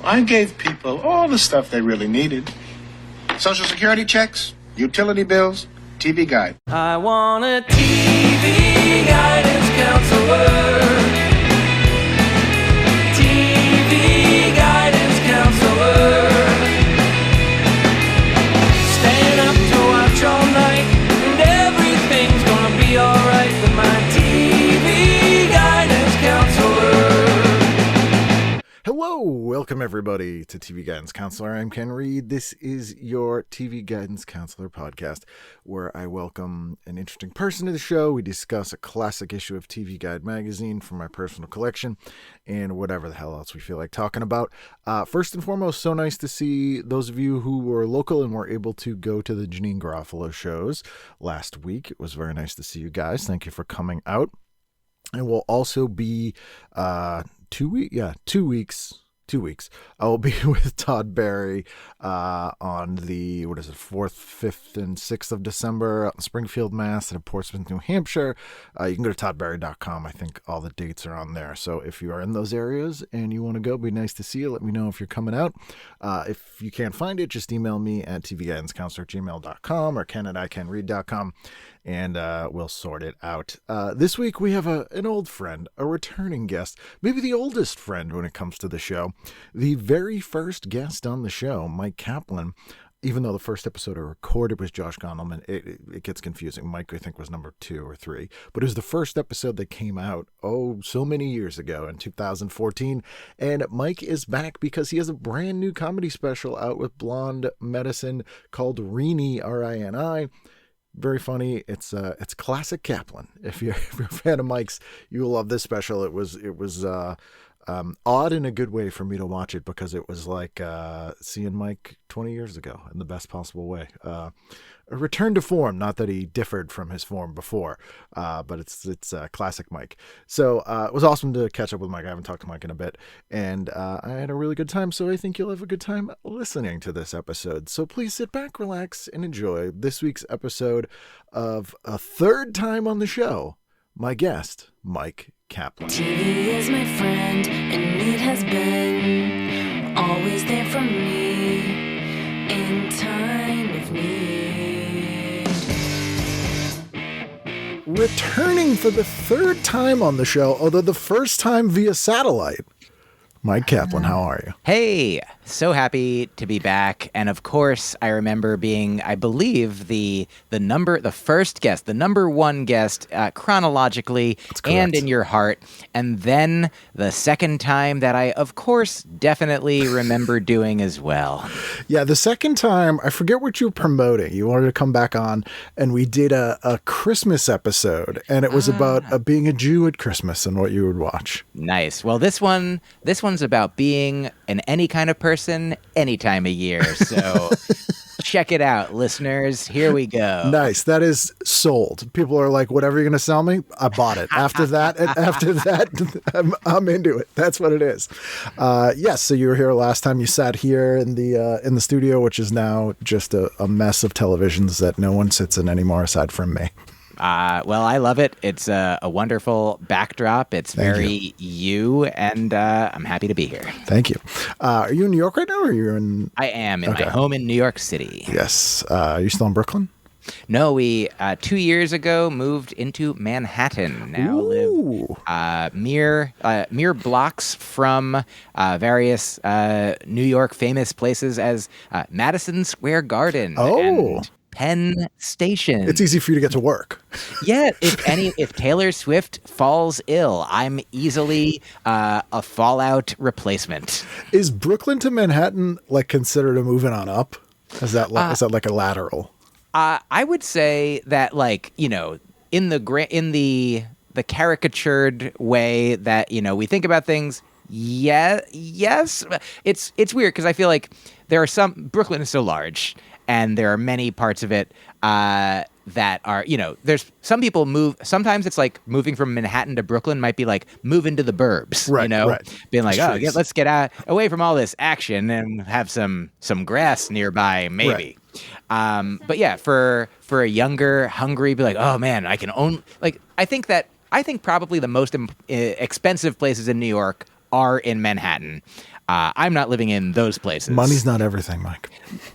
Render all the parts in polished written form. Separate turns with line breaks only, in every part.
I gave people all the stuff they really needed. Social Security checks, utility bills, TV guide.
I want a TV guidance counselor. TV guidance counselor. Staying up to watch all night, and everything's gonna be alright with my TV guidance counselor.
Hello, welcome everybody to TV Guidance Counselor. I'm Ken Reed. This is your TV Guidance Counselor podcast, where I welcome an interesting person to the show. We discuss a classic issue of TV Guide magazine from my personal collection and whatever the hell else we feel like talking about. First and foremost, so nice to see those of you who were local and were able to go to the Janine Garofalo shows last week. It was very nice to see you guys. Thank you for coming out. And we'll also be 2 weeks. I'll be with Todd Barry on the 4th, 5th, and 6th of December out in Springfield, Mass. and in Portsmouth, New Hampshire. You can go to toddbarry.com. I think all the dates are on there. So if you are in those areas and you want to go, it'd be nice to see you. Let me know if you're coming out. If you can't find it, just email me at tvguidancecounselor@gmail.com or ken@icanread.com. And we'll sort it out. This week we have an old friend, a returning guest, maybe the oldest friend when it comes to the show. The very first guest on the show, Mike Kaplan. Even though the first episode I recorded was Josh Gondelman, it gets confusing. Mike, I think, was number 2 or 3. But it was the first episode that came out, so many years ago in 2014. And Mike is back because he has a brand new comedy special out with Blonde Medicine called Rini, R-I-N-I. Very funny. It's classic Kaplan. If you're a fan of Mike's, you will love this special. It was odd in a good way for me to watch it because it was like seeing Mike 20 years ago in the best possible way. A return to form, not that he differed from his form before, but it's classic Mike. So it was awesome to catch up with Mike. I haven't talked to Mike in a bit, and I had a really good time, so I think you'll have a good time listening to this episode. So please sit back, relax, and enjoy this week's episode of a third time on the show, my guest, Mike Kaplan.
TV is my friend, and it has been always there for me in time of need.
Returning for the third time on the show, although the first time via satellite, Mike Kaplan, how are you?
Hey, so happy to be back. And of course, I remember being, I believe, the first guest, the number one guest chronologically and in your heart. And then the second time that I, of course, definitely remember doing as well.
Yeah, the second time, I forget what you were promoting. You wanted to come back on, and we did a Christmas episode, and it was about being a Jew at Christmas and what you would watch.
Nice. Well, this one's about being any kind of person any time of year. So check it out, listeners. Here we go.
Nice. That is sold. People are like, whatever you're going to sell me, I bought it. After that, I'm into it. That's what it is. Yes. So you were here last time. You sat here in the studio, which is now just a mess of televisions that no one sits in anymore aside from me.
Well, I love it. It's a wonderful backdrop. It's very you, and I'm happy to be here.
Thank you. Are you in New York right now, or are you in?
I am in my home in New York City.
Yes. Are you still in Brooklyn?
No, we 2 years ago moved into Manhattan. Now live mere blocks from various New York famous places as Madison Square Garden. And Penn Station.
It's easy for you to get to work.
Yeah, if Taylor Swift falls ill, I'm easily a Fallout replacement.
Is Brooklyn to Manhattan like considered a moving on up? Is that like a lateral?
I would say that, like, you know, in the caricatured way that, you know, we think about things. Yeah, yes, it's weird because I feel like Brooklyn is so large. And there are many parts of it that are, you know, there's some people move. Sometimes it's like moving from Manhattan to Brooklyn might be like moving to the burbs,
right,
you know,
right.
Being like, let's get away from all this action and have some grass nearby, maybe. Right. But yeah, for a younger, hungry, be like, oh man, I can own. Like, I think probably the most expensive places in New York are in Manhattan. I'm not living in those places.
Money's not everything, Mike.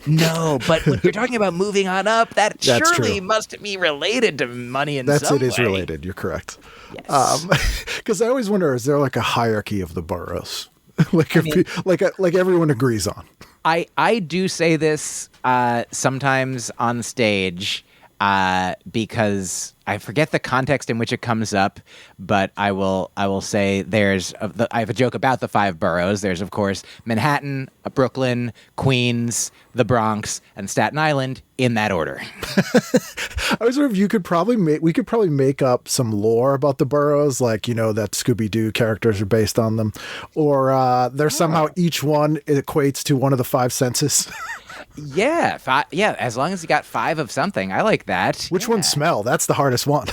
No, but when you're talking about moving on up, that
That's
surely
true.
must be related to money in
It
some
is
way.
related. You're correct.
Yes.
Because I always wonder, is there like a hierarchy of the boroughs? like everyone agrees on.
I do say this sometimes on stage because I forget the context in which it comes up, but I will say I have a joke about the 5 boroughs. There's of course Manhattan, Brooklyn, Queens, the Bronx, and Staten Island in that order.
I was wondering if we could probably make up some lore about the boroughs, like, that Scooby-Doo characters are based on them, or there's somehow each one equates to one of the 5 senses.
Yeah, as long as you got 5 of something, I like that.
Which ones smell? That's the hardest one.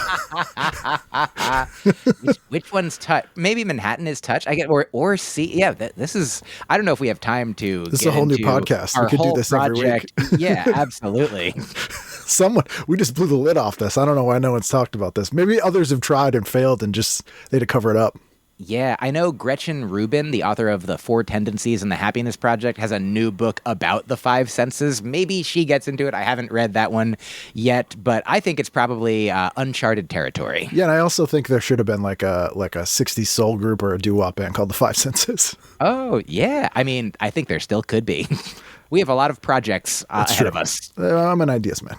Which one's touch? Maybe Manhattan is touch. I get or see. Yeah, this is. I don't know if we have time to.
This is a whole new podcast. We could do this every week.
Yeah, absolutely.
We just blew the lid off this. I don't know why no one's talked about this. Maybe others have tried and failed and just they had to cover it up.
Yeah, I know Gretchen Rubin, the author of The 4 Tendencies and the Happiness Project, has a new book about the 5 senses. Maybe she gets into it. I haven't read that one yet, but I think it's probably uncharted territory.
Yeah, and I also think there should have been like a 60s soul group or a doo-wop band called the 5 Senses.
Oh, yeah. I mean, I think there still could be. We have a lot of projects ahead of us.
I'm an ideas man.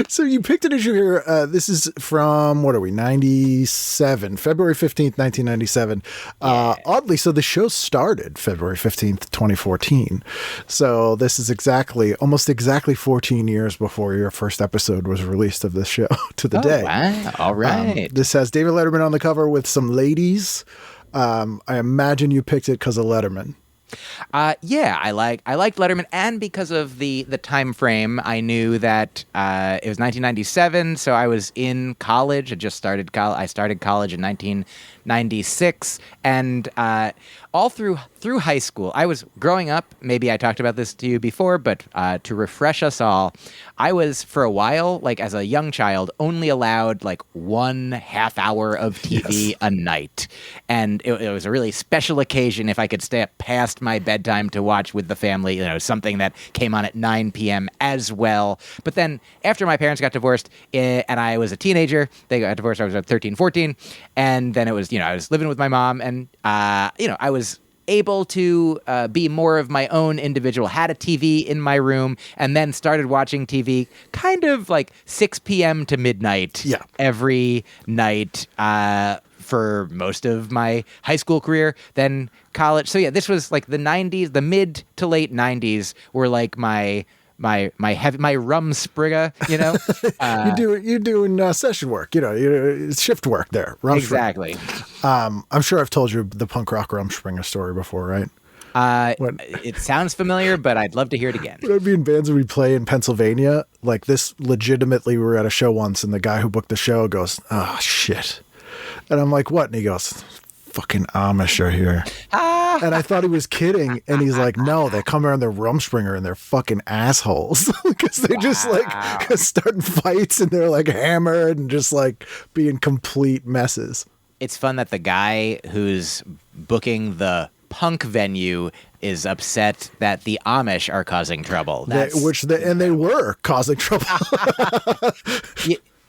So you picked an issue here. This is from, 97, February 15th, 1997. Oddly, so the show started February 15th, 2014. So this is almost exactly 14 years before your first episode was released of this show to the day.
Wow. All right.
This has David Letterman on the cover with some ladies. I imagine you picked it because of Letterman.
Yeah, I liked Letterman, and because of the time frame, I knew that it was 1997, so I was in college. I started college in 1996, and all through high school, I was growing up. Maybe I talked about this to you before, but to refresh us all, I was for a while, like as a young child, only allowed like 1/2 hour of TV a night, and it was a really special occasion if I could stay up past my bedtime to watch with the family, something that came on at 9 p.m. as well. But then after my parents got divorced and I was a teenager, they got divorced, I was 13, 14. And then it was, I was living with my mom and, I was able to be more of my own individual, had a TV in my room, and then started watching TV kind of like 6 p.m. to midnight every night for most of my high school career, then college. So yeah, this was like the 90s, the mid to late 90s were like my rumspringa,
You're doing session work, shift work there. Rumspringa.
Exactly.
I'm sure I've told you the punk rock Rumspringa story before, right?
It sounds familiar, but I'd love to hear it again.
When I'd be in bands we play in Pennsylvania, like this legitimately, we were at a show once and the guy who booked the show goes, "Oh, shit." And I'm like, "What?" And he goes, "Fucking Amish are here." And I thought he was kidding. And he's like, "No, they come around their Rumspringer and they're fucking assholes." Because they just like starting fights and they're like hammered and just like being complete messes.
It's fun that the guy who's booking the punk venue is upset that the Amish are causing trouble.
They were causing trouble.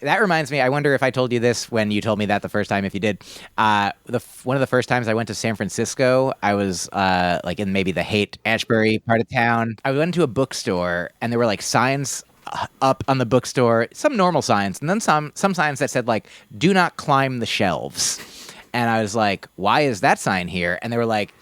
That reminds me, I wonder if I told you this when you told me that the first time, if you did. One of the first times I went to San Francisco, I was like in maybe the Haight-Ashbury part of town. I went to a bookstore and there were like signs up on the bookstore, some normal signs, and then some signs that said like, "Do not climb the shelves." And I was like, "Why is that sign here?" And they were like,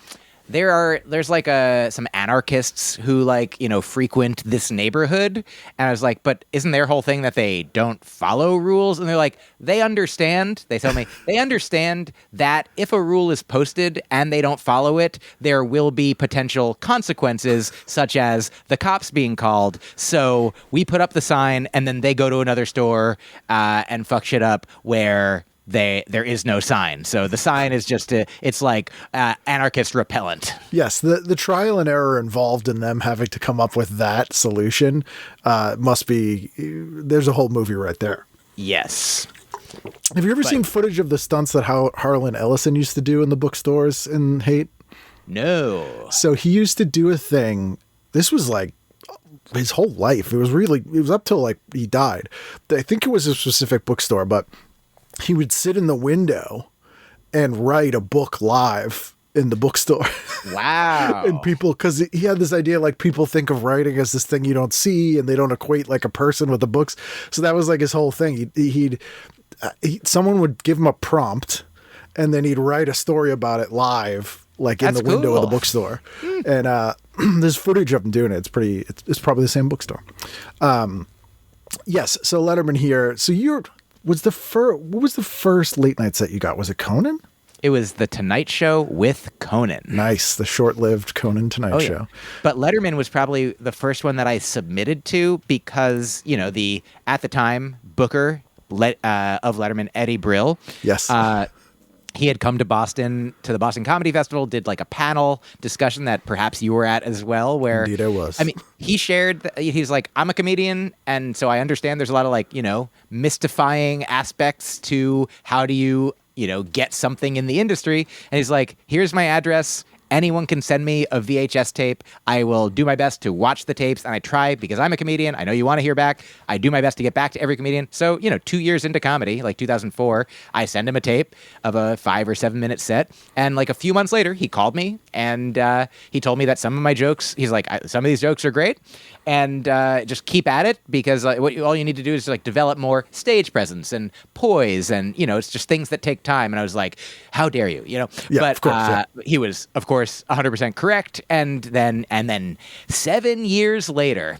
there's like some anarchists who like, frequent this neighborhood. And I was like, "But isn't their whole thing that they don't follow rules?" And they're like, they told me they understand that if a rule is posted and they don't follow it, there will be potential consequences, such as the cops being called. So we put up the sign and then they go to another store and fuck shit up where there is no sign. So the sign is it's like anarchist repellent.
Yes, the trial and error involved in them having to come up with that solution must be, there's a whole movie right there.
Yes.
Have you ever seen footage of the stunts that Harlan Ellison used to do in the bookstores in Haight?
No.
So he used to do a thing. This was like his whole life. It was up till like he died. I think it was a specific bookstore, but he would sit in the window and write a book live in the bookstore.
Wow.
And people, because he had this idea, like people think of writing as this thing you don't see and they don't equate like a person with the books. So that was like his whole thing. Someone would give him a prompt and then he'd write a story about it live, like in
That's
the window of the
cool.
bookstore. And there's footage of him doing it. It's probably the same bookstore. Yes. So Letterman here. So what was the first late night set you got? Was it Conan?
It was The Tonight Show with Conan.
Nice. The short-lived Conan Tonight Show.
But Letterman was probably the first one that I submitted to because, at the time, Booker of Letterman, Eddie Brill.
Yes.
He had come to Boston, to the Boston Comedy Festival, did like a panel discussion that perhaps you were at as well, where...
Indeed I was.
I mean, he shared, he's like, I'm a comedian, and so I understand there's a lot of like, mystifying aspects to how do you, get something in the industry. And he's like, here's my address. Anyone can send me a VHS tape. I will do my best to watch the tapes, and I try because I'm a comedian. I know you want to hear back. I do my best to get back to every comedian. So, 2 years into comedy, like 2004, I send him a tape of a 5 or 7 minute set. And like a few months later, he called me and he told me that some of my jokes, he's like, some of these jokes are great. And just keep at it because all you need to do is like develop more stage presence and poise. And, it's just things that take time. And I was like, how dare you,
Yeah,
but
of course,
he was, of course, 100% correct. And then 7 years later,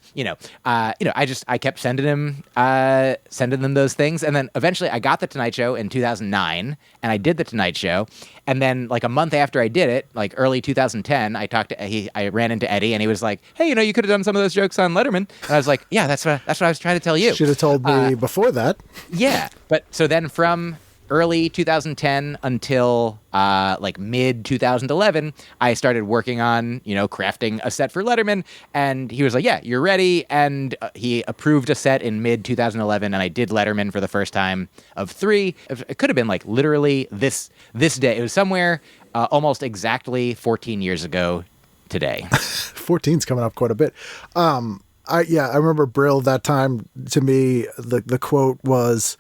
I kept sending them those things. And then eventually I got The Tonight Show in 2009 and I did The Tonight Show. And then like a month after I did it, like early 2010, I ran into Eddie and he was like, hey, you could have done some of those jokes on Letterman. And I was like, yeah, that's what I was trying to tell you.
Should have told me before that.
Yeah. But so then from early 2010 until like mid 2011, I started working on, crafting a set for Letterman. And he was like, yeah, you're ready. And he approved a set in mid 2011. And I did Letterman for the first time of 3. It could have been like literally this day. It was somewhere almost exactly 14 years ago today.
14's coming up quite a bit. I remember Brill that time. To me, the quote was,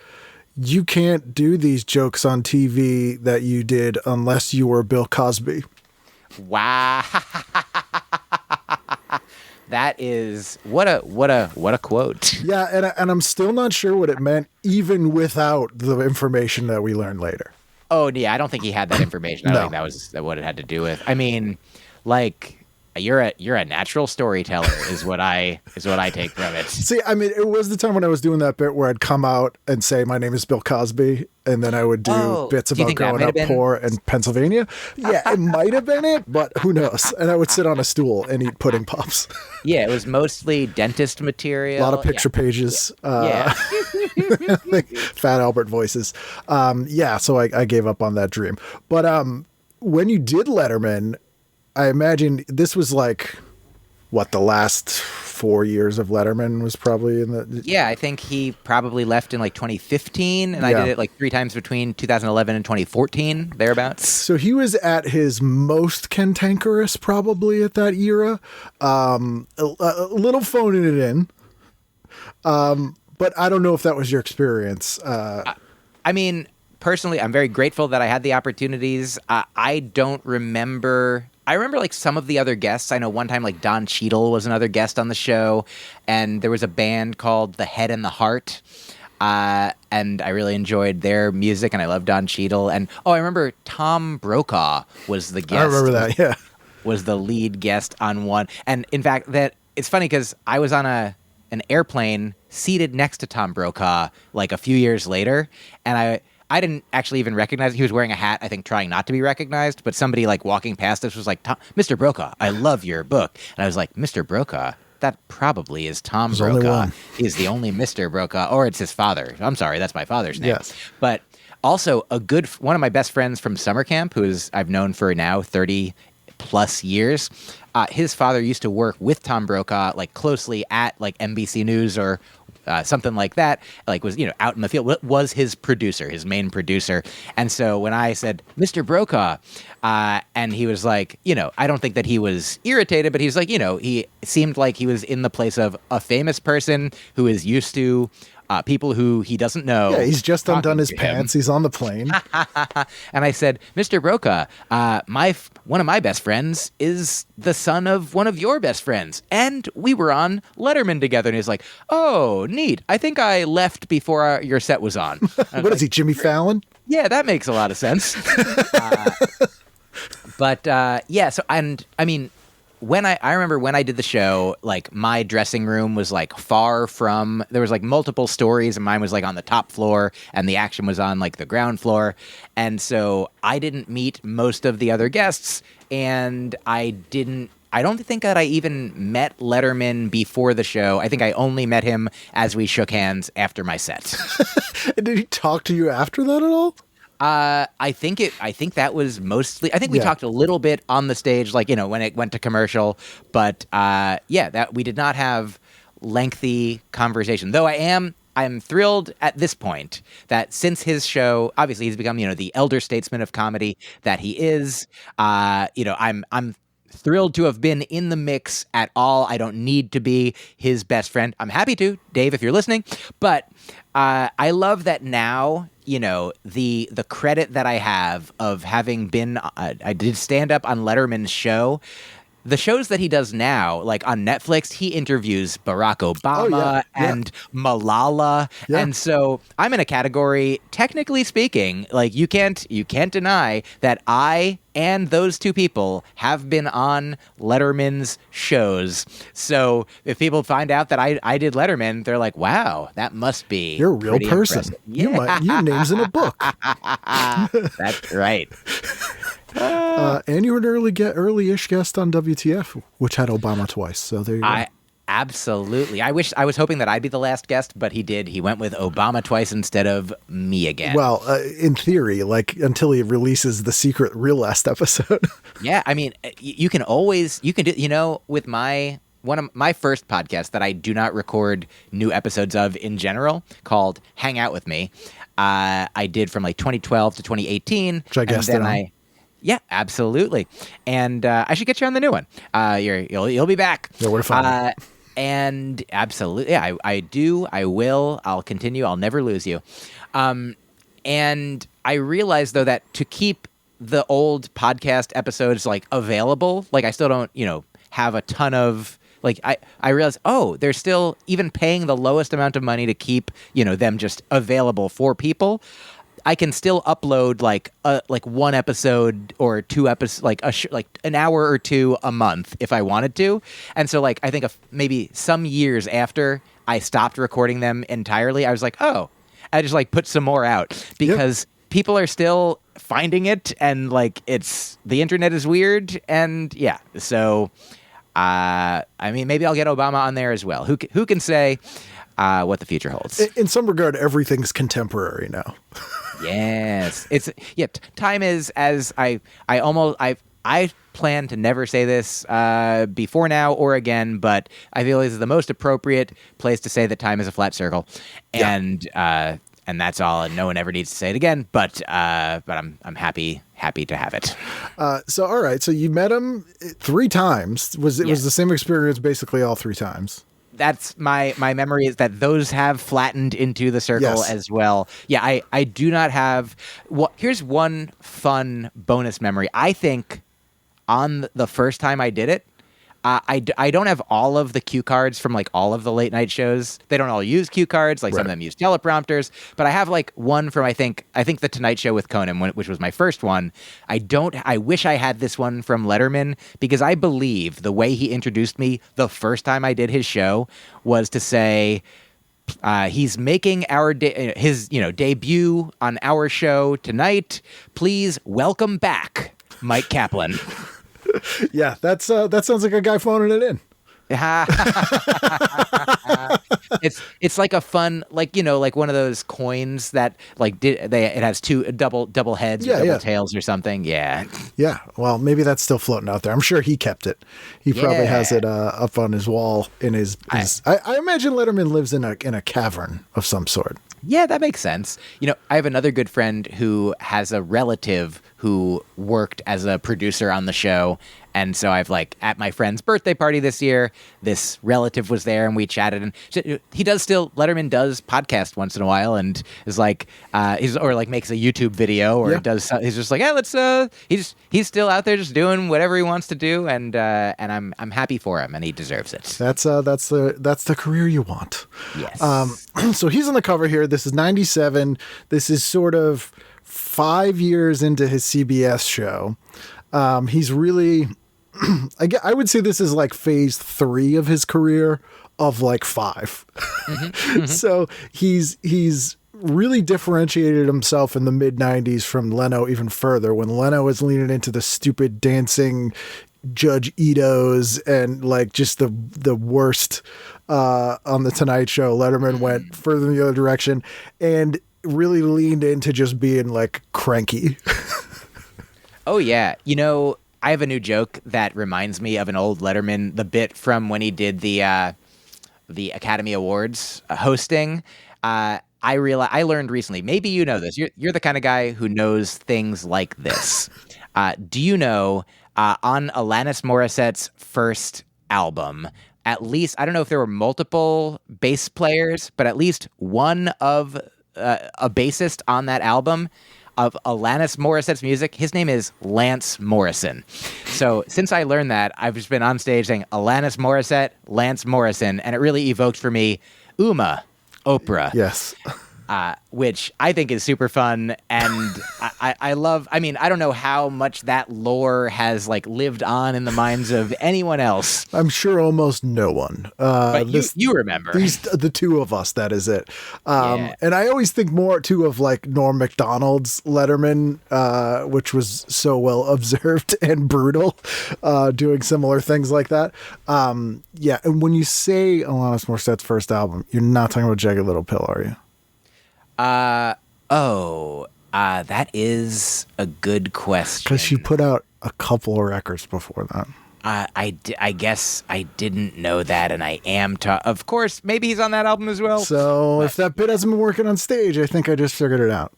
you can't do these jokes on TV that you did unless you were Bill Cosby.
Wow. That is what a quote.
Yeah, and I'm still not sure what it meant, even without the information that we learned later.
Oh yeah, I don't think he had that information. I don't think that was what it had to do with. I mean, like you're a natural storyteller is what I take from it.
See, I mean, it was the time when I was doing that bit where I'd come out and say my name is Bill Cosby, and then I would do bits
do you
about
think that
growing
might
up
have been-
poor in Pennsylvania. Yeah, it might have been it, but who knows? And I would sit on a stool and eat pudding pops.
Yeah, it was mostly dentist material.
A lot of picture pages.
Yeah.
Like Fat Albert voices. So I gave up on that dream. But when you did Letterman, I imagine this was like, the last 4 years of Letterman was probably in the...
Yeah, I think he probably left in like 2015, and I did it like 3 times between 2011 and 2014, thereabouts.
So he was at his most cantankerous probably at that era. A little phoning it in. But I don't know if that was your experience.
I mean, personally, I'm very grateful that I had the opportunities. I don't remember... I remember like some of the other guests. I know one time like Don Cheadle was another guest on the show, and there was a band called The Head and the Heart, and I really enjoyed their music, and I love Don Cheadle. And I remember Tom Brokaw was the guest.
I remember that, yeah.
Was the lead guest on one. And in fact, that it's funny because I was on an airplane seated next to Tom Brokaw like a few years later, and I didn't actually even recognize him. He was wearing a hat, I think, trying not to be recognized. But somebody like walking past us was like, Mr. Brokaw, I love your book. And I was like, Mr. Brokaw? That probably is Tom
There's only
Brokaw.
one.
He's the only Mr. Brokaw, or it's his father. I'm sorry, that's my father's name.
Yes.
But also one of my best friends from summer camp, I've known for now 30 plus years. His father used to work with Tom Brokaw like closely at like NBC News or something like that, like was, out in the field, was his producer, his main producer. And so when I said, Mr. Brokaw, and he was like, I don't think that he was irritated, but he was like, he seemed like he was in the place of a famous person who is used to people who he doesn't know.
Yeah, he's just undone his pants. He's on the plane.
And I said, Mr. Brokaw, one of my best friends is the son of one of your best friends. And we were on Letterman together. And he's like, oh, neat. I think I left before your set was on.
What is he, Jimmy Fallon?
Yeah, that makes a lot of sense. So, and I mean, I remember when I did the show, like my dressing room was like far from, there was like multiple stories and mine was like on the top floor and the action was on like the ground floor. And so I didn't meet most of the other guests, and I don't think that I even met Letterman before the show. I think I only met him as we shook hands after my set.
Did he talk to you after that at all?
I think that was mostly, I think we talked a little bit on the stage, like, when it went to commercial, but, that we did not have lengthy conversation, though I'm thrilled at this point that since his show, obviously he's become, the elder statesman of comedy that he is, I'm thrilled to have been in the mix at all. I don't need to be his best friend. I'm happy to, Dave, if you're listening, but, I love that now, the credit that I have of having been, I did stand up on Letterman's show. The shows that he does now, like on Netflix, he interviews Barack Obama and Malala. Yeah. And so I'm in a category, technically speaking, like you can't deny that I and those two people have been on Letterman's shows. So if people find out that I did Letterman, they're like, wow, that must be
you're a real person.
Yeah.
Your name's in a book.
That's right.
And you were an early-ish guest on WTF, which had Obama twice. So there you go.
Absolutely. I was hoping that I'd be the last guest, but he did. He went with Obama twice instead of me again.
Well, in theory, like until he releases the secret real last episode.
Yeah, I mean, you can do, with one of my first podcasts that I do not record new episodes of in general, called Hang Out With Me. I did from like 2012 to 2018.
Which I guessed it on.
Yeah, absolutely. And I should get you on the new one. You'll be back.
Yeah, where to find it.
And absolutely, yeah, I do. I will. I'll continue. I'll never lose you. And I realized though that to keep the old podcast episodes like available, like I still don't, have a ton of. Like I realized, they're still even paying the lowest amount of money to keep, them just available for people. I can still upload like one episode or two episodes, like an hour or two a month if I wanted to. And so like I think maybe some years after I stopped recording them entirely, I was like, I just like put some more out because people are still finding it, and like the internet is weird, and so I mean maybe I'll get Obama on there as well. Who can say what the future holds?
In some regard, everything's contemporary now.
Yes, time is, as I plan to never say this before now or again, but I feel this is the most appropriate place to say that time is a flat circle, and that's all, and no one ever needs to say it again. But I'm happy to have it.
So all right, so you met him 3 times. Was it was the same experience basically all 3 times?
That's my memory, is that those have flattened into the circle as well. Yeah, I do not have. Here's one fun bonus memory. I think on the first time I did it, I don't have all of the cue cards from like all of the late night shows. They don't all use cue cards. Like some of them use teleprompters, but I have like one from I think the Tonight Show with Conan, which was my first one. I wish I had this one from Letterman, because I believe the way he introduced me the first time I did his show was to say, he's making his debut on our show tonight. Please welcome back Mike Kaplan.
Yeah, that sounds like a guy phoning it in.
it's like a fun, like, like one of those coins that like it has two double heads or double tails or something. Yeah.
Yeah. Well, maybe that's still floating out there. I'm sure he kept it. He probably has it up on his wall in his. I imagine Letterman lives in a cavern of some sort.
Yeah, that makes sense. I have another good friend who has a relative who worked as a producer on the show. And so I've at my friend's birthday party this year, this relative was there and we chatted, and Letterman does podcast once in a while and is makes a YouTube video or he's just like, yeah, let's, he's still out there just doing whatever he wants to do. And I'm happy for him and he deserves it.
That's the career you want.
Yes.
So he's on the cover here. This is 97. This is sort of 5 years into his CBS show. He's really, I would say this is like phase 3 of his career of 5. Mm-hmm. So he's really differentiated himself in the mid 90s from Leno even further, when Leno was leaning into the stupid dancing Judge Ito's and just the worst on the Tonight Show. Letterman went further in the other direction and really leaned into just being cranky.
Oh yeah. I have a new joke that reminds me of an old Letterman, the bit from when he did the Academy Awards hosting. I learned recently, maybe you know this. You're the kind of guy who knows things like this. Do you know on Alanis Morissette's first album, at least, I don't know if there were multiple bass players, but at least one of a bassist on that album of Alanis Morissette's music, his name is Lance Morrison. So since I learned that, I've just been on stage saying Alanis Morissette, Lance Morrison, and it really evoked for me Oprah.
Yes.
Which I think is super fun. And I love, I don't know how much that lore has lived on in the minds of anyone else.
I'm sure almost no one.
But you remember.
The two of us, that is it. And I always think more too of Norm Macdonald's Letterman, which was so well observed and brutal, doing similar things like that. Yeah. And when you say Alanis Morissette's first album, you're not talking about Jagged Little Pill, are you?
That is a good question.
Because she put out a couple of records before that.
I guess I didn't know that, and I am. Of course, maybe he's on that album as well.
So if that bit hasn't been working on stage, I think I just figured it out.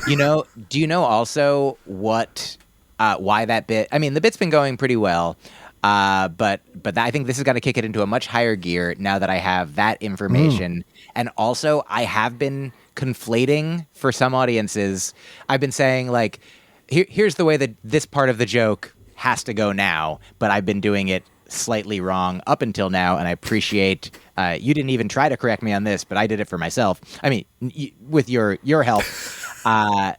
Do you know also what, why that bit? The bit's been going pretty well. But I think this is going to kick it into a much higher gear now that I have that information. And also, I have been conflating for some audiences. I've been saying here's the way that this part of the joke has to go now, but I've been doing it slightly wrong up until now, and I appreciate you didn't even try to correct me on this, but I did it for myself. With your help.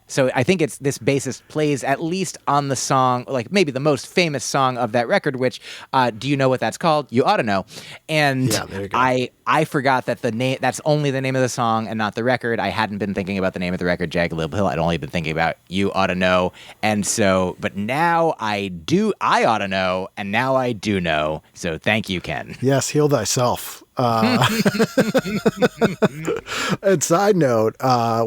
So I think it's this bassist plays at least on the song, maybe the most famous song of that record, which, do you know what that's called? You ought to know. And
there you go.
I forgot that that's only the name of the song and not the record. I hadn't been thinking about the name of the record, Jagged Little Pill. I'd only been thinking about You Ought to Know. And so, but now I ought to know, and now I do know. So thank you, Ken.
Yes, heal thyself. And side note,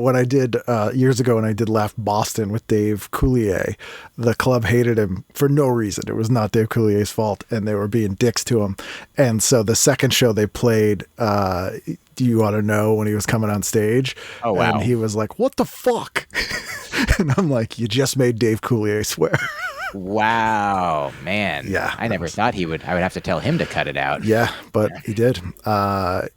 when I did years ago when I did Laugh Boston with Dave Coulier, the club hated him for no reason. It was not Dave Coulier's fault, and they were being dicks to him. And so the second show they played, Do You Ought to Know, when he was coming on stage.
Oh, wow.
And he was like, what the fuck? And I'm like, you just made Dave Coulier swear.
Wow, man.
Yeah.
I never thought I would have to tell him to cut it out.
Yeah, but he did.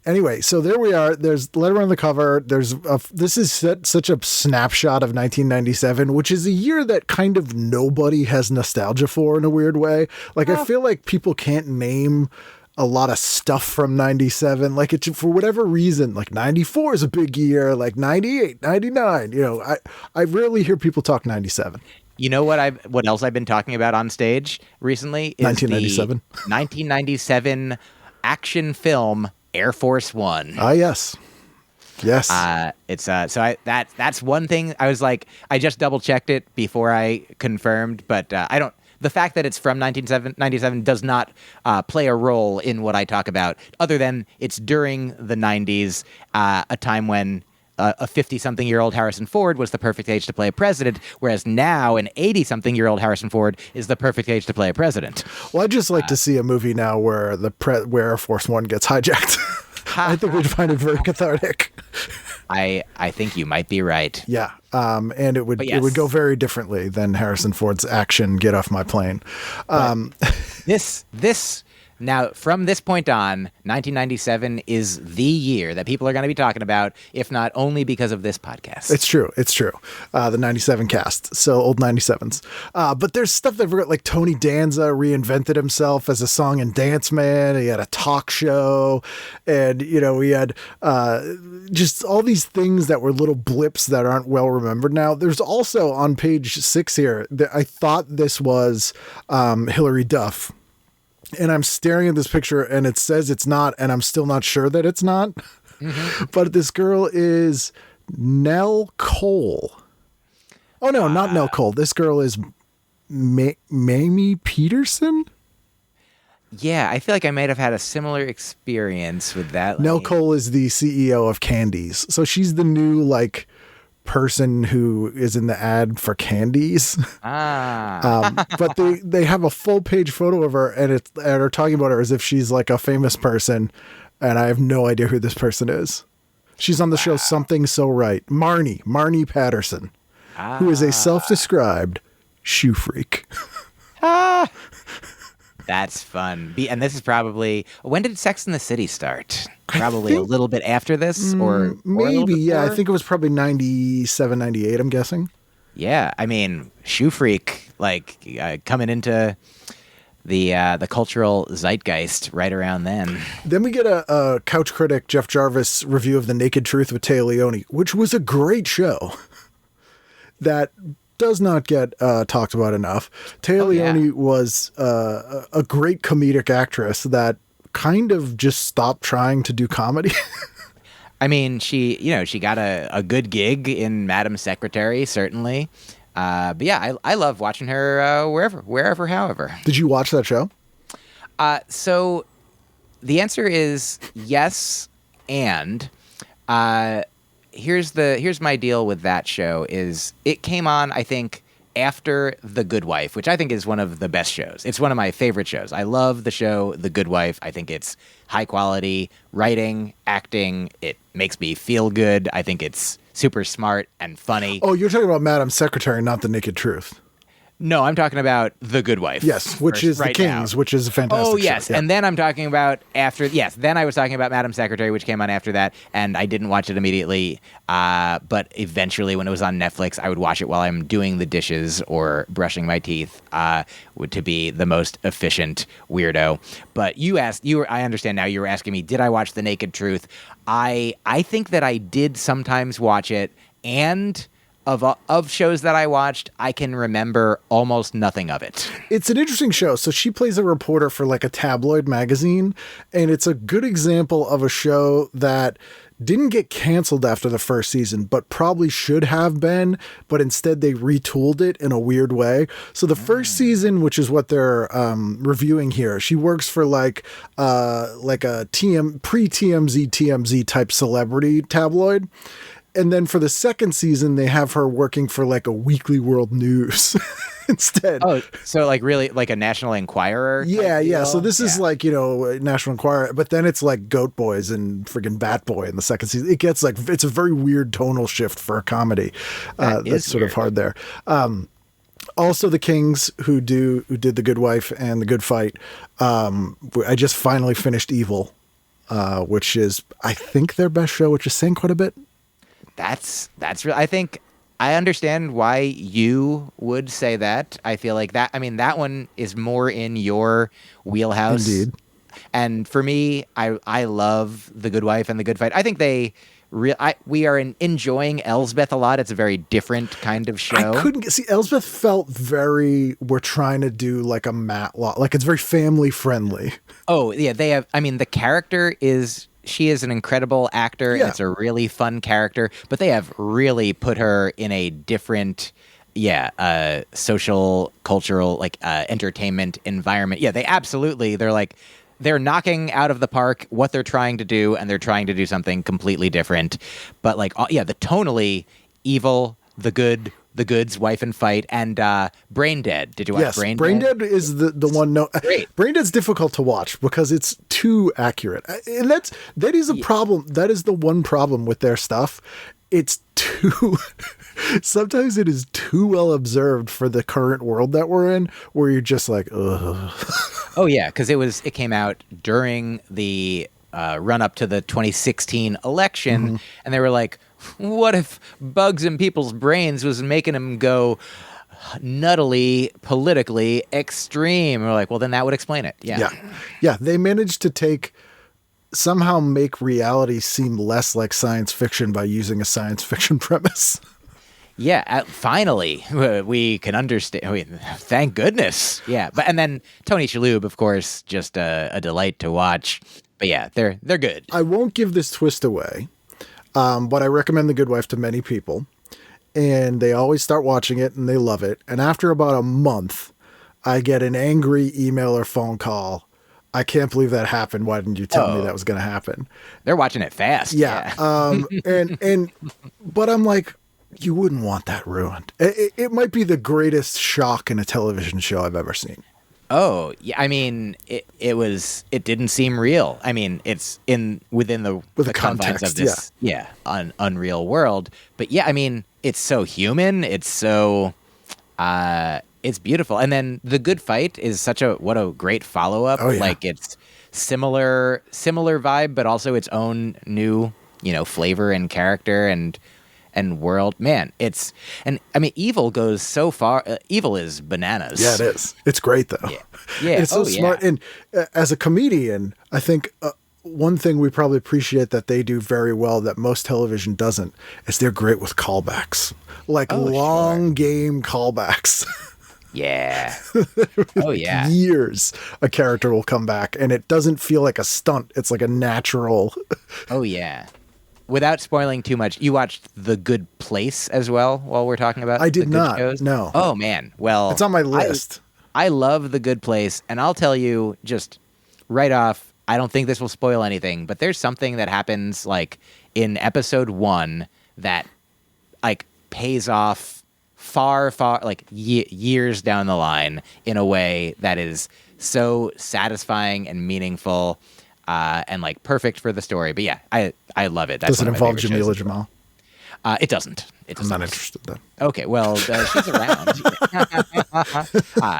Anyway, so there we are. There's Letterman on the cover. This is such a snapshot of 1997, which is a year that kind of nobody has nostalgia for in a weird way. I feel like people can't name a lot of stuff from 97. For whatever reason, 94 is a big year, 98, 99. I rarely hear people talk 97.
You know what else I've been talking about on stage recently is
1997.
The 1997 action film Air Force One.
Ah, yes. Yes.
That's one thing I was I just double checked it before I confirmed, but I don't the fact that it's from 1997 does not play a role in what I talk about, other than it's during the 90s, a time when a 50-something-year-old Harrison Ford was the perfect age to play a president, whereas now an 80-something-year-old Harrison Ford is the perfect age to play a president.
Well, I'd just like to see a movie now where where Air Force One gets hijacked. I think we'd find it very cathartic.
I think you might be right.
Yeah, and it would go very differently than Harrison Ford's action "Get Off My Plane."
This now, from this point on, 1997 is the year that people are going to be talking about, if not only because of this podcast.
It's true. The 97 cast. So old 97s. But there's stuff that I forgot, like Tony Danza reinvented himself as a song and dance man. He had a talk show. And, we had just all these things that were little blips that aren't well remembered now. There's also on page 6 here, I thought this was Hilary Duff. And I'm staring at this picture and it says it's not, and I'm still not sure that it's not. Mm-hmm. But this girl is Nell Cole. Oh, no, not Nell Cole. This girl is Mamie Peterson.
Yeah, I feel like I might have had a similar experience with that.
Nell Cole is the CEO of Candies. So she's the new, person who is in the ad for candies. But they have a full page photo of her and are talking about her as if she's like a famous person, and I have no idea who this person is. She's on the show Something So Right. Marnie Patterson, who is a self-described shoe freak.
That's fun. And this is probably, when did Sex and the City start? Probably a little bit after this, or
maybe, yeah. I think it was probably 97, 98, I'm guessing.
Yeah, I mean, shoe freak, coming into the cultural zeitgeist right around then.
Then we get a couch critic, Jeff Jarvis, review of The Naked Truth with Téa Leoni, which was a great show that does not get talked about enough. Téa Leoni was a great comedic actress that kind of just stopped trying to do comedy.
I mean, she got a good gig in Madam Secretary, certainly. But yeah, I love watching her wherever, however.
Did you watch that show?
So the answer is yes, and here's my deal with that show is it came on, I think, after The Good Wife, which I think is one of the best shows. It's one of my favorite shows. I love the show The Good Wife. I think it's high quality writing, acting. It makes me feel good. I think it's super smart and funny.
Oh, you're talking about Madam Secretary, not The Naked Truth.
No, I'm talking about The Good Wife.
Yes, which is The Kings, which is a fantastic show.
Oh, yes.
Yeah.
And then I'm talking about then I was talking about Madam Secretary, which came on after that, and I didn't watch it immediately. But eventually, when it was on Netflix, I would watch it while I'm doing the dishes or brushing my teeth, to be the most efficient weirdo. But I understand now, you were asking me, did I watch The Naked Truth? I think that I did sometimes watch it, and of shows that I watched, I can remember almost nothing of it.
It's an interesting show. So she plays a reporter for a tabloid magazine, and it's a good example of a show that didn't get canceled after the first season, but probably should have been, but instead they retooled it in a weird way. So the first season, which is what they're reviewing here, she works for a pre-TMZ TMZ type celebrity tabloid. And then for the second season, they have her working for a Weekly World News instead.
Oh, so really like a National Enquirer?
Yeah. So this is National Enquirer, but then it's Goat Boys and friggin' Bat Boy in the second season. It gets it's a very weird tonal shift for a comedy. That's sort of hard there. Also, the Kings, who did The Good Wife and The Good Fight. I just finally finished Evil, which is, I think, their best show, which is saying quite a bit.
That's real. I think I understand why you would say that. I feel like that. I mean, that one is more in your wheelhouse.
Indeed.
And for me, I love The Good Wife and The Good Fight. I think we are enjoying Elsbeth a lot. It's a very different kind of show.
I couldn't see Elsbeth felt we're trying to do a Matlock, it's very family friendly.
Oh yeah, they have. I mean, the character is. She is an incredible actor, and it's a really fun character, but they have really put her in a different social, cultural, like entertainment environment. Yeah, they're knocking out of the park what they're trying to do, and they're trying to do something completely different. But like, the tonally evil, the goods, wife and fight, and Brain Dead. Did you watch Brain Dead?
Brain Dead is the one. No,
Great.
Brain Dead's difficult to watch because it's too accurate, and that is a problem. That is the one problem with their stuff. It's too. Sometimes it is too well observed for the current world that we're in, where you're just like, ugh.
Oh yeah, because it came out during the run up to the 2016 election, and they were like, what if bugs in people's brains was making them go nuttily politically extreme? And we're like, well, then that would explain it.
Yeah. They managed to somehow make reality seem less like science fiction by using a science fiction premise.
Yeah, finally we can understand. Thank goodness. Yeah, and then Tony Shalhoub, of course, just a delight to watch. But yeah, they're good.
I won't give this twist away, but I recommend The Good Wife to many people, and they always start watching it and they love it. And after about a month, I get an angry email or phone call. I can't believe that happened. Why didn't you tell me that was going to happen?
They're watching it fast.
Yeah. But I'm like, you wouldn't want that ruined. It might be the greatest shock in a television show I've ever seen.
Oh, yeah. I mean, it didn't seem real. I mean, it's within the confines of this, unreal world. But yeah, I mean, it's so human. It's so, it's beautiful. And then The Good Fight is what a great follow up.
Oh, yeah.
Like it's similar vibe, but also its own new, flavor and character and world. Man, evil goes so far. Evil is bananas.
Yeah, it is. It's great though.
Yeah.
It's so smart. And as a comedian, I think one thing we probably appreciate that they do very well that most television doesn't is they're great with callbacks, like long game callbacks.
Yeah. Oh yeah.
Years a character will come back and it doesn't feel like a stunt. It's like a natural.
Oh yeah. Without spoiling too much, you watched The Good Place as well while we're talking about
I did
the good
not.
shows?
No.
Oh man. Well,
it's on my list.
I love The Good Place, and I'll tell you just right off, I don't think this will spoil anything, but there's something that happens like in episode 1 that like pays off far like years down the line in a way that is so satisfying and meaningful. And like perfect for the story. But yeah, I love it. That's
Does it involve Jamila Jamal?
It doesn't.
I'm not interested then.
Okay, well, she's around.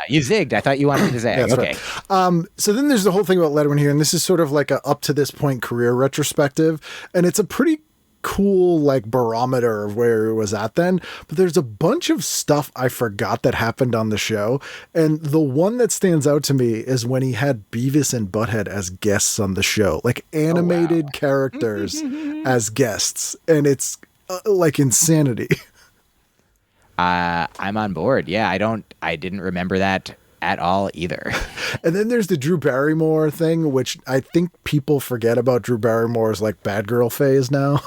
You zigged. I thought you wanted to zag.
Yeah,
okay.
Right. So then there's the whole thing about Letterman here, and this is sort of like a up to this point career retrospective, and it's a pretty cool like barometer of where it was at then, but there's a bunch of stuff I forgot that happened on the show, and the one that stands out to me is when he had Beavis and Butthead as guests on the show, like animated characters as guests, and it's like insanity.
I'm on board. Yeah, I didn't remember that at all either.
And then there's the Drew Barrymore thing, which I think people forget about Drew Barrymore's like bad girl phase now,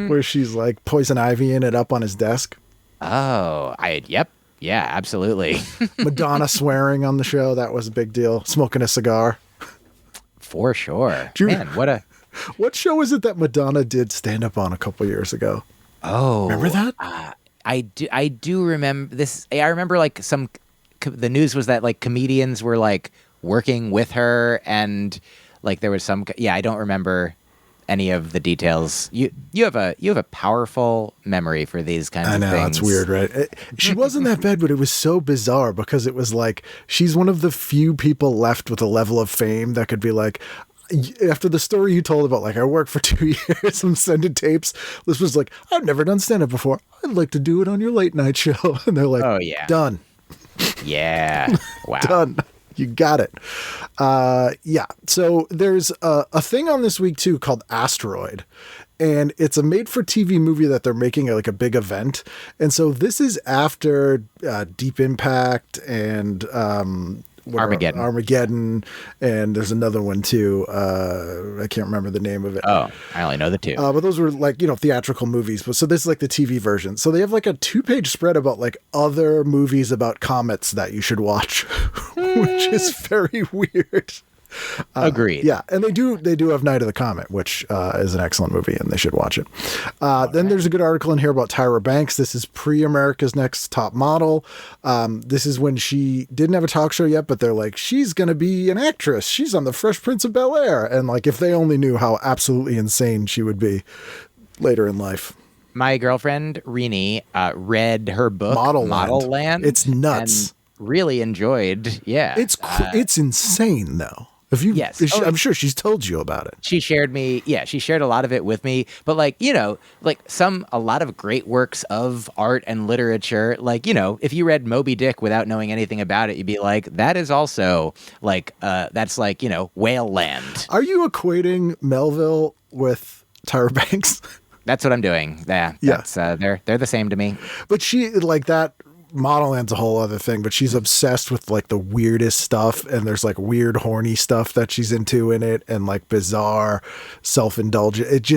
where she's like Poison Ivying it up on his desk.
Oh, yep. Yeah, absolutely.
Madonna swearing on the show. That was a big deal. Smoking a cigar.
For sure. Man,
what show is it that Madonna did stand up on a couple years ago?
Oh,
remember that?
I do remember this. I remember like the news was that like comedians were like working with her, and like there was some. Yeah, I don't remember any of the details. You have a powerful memory for these kinds of things. I know,
it's weird, right? She wasn't that bad, but it was so bizarre because it was like she's one of the few people left with a level of fame that could be like, after the story you told about, like, I worked for 2 years, I'm sending tapes. This was like, I've never done stand-up before. I'd like to do it on your late night show. And they're like, oh yeah, done.
Yeah. Wow.
Done. You got it. Yeah. So there's a thing on this week too called Asteroid, and it's a made-for-TV movie that they're making like a big event. And so this is after Deep Impact and Armageddon, and there's another one too. I can't remember the name of it.
Oh, I only know the two.
But those were like, theatrical movies. But so this is like the TV version. So they have like a 2-page spread about like other movies about comets that you should watch, which is very weird.
Agreed.
Yeah, and they do have Night of the Comet, which is an excellent movie, and they should watch it. Then there's a good article in here about Tyra Banks. This is pre-America's Next Top Model. This is when she didn't have a talk show yet, but they're like, she's going to be an actress. She's on the Fresh Prince of Bel-Air. And like, if they only knew how absolutely insane she would be later in life.
My girlfriend, Rini, read her book,
Model
Land.
It's nuts.
And really enjoyed, yeah.
It's insane, though.
Yes.
I'm sure she's told you about it.
She shared a lot of it with me, but a lot of great works of art and literature, if you read Moby Dick without knowing anything about it, you'd be like, that is also that's whale land.
Are you equating Melville with Tyra Banks?
That's what I'm doing. Yeah. That's, they're the same to me.
But she that Model Land's a whole other thing, but she's obsessed with like the weirdest stuff, and there's like weird horny stuff that she's into in it, and like bizarre self-indulgent. It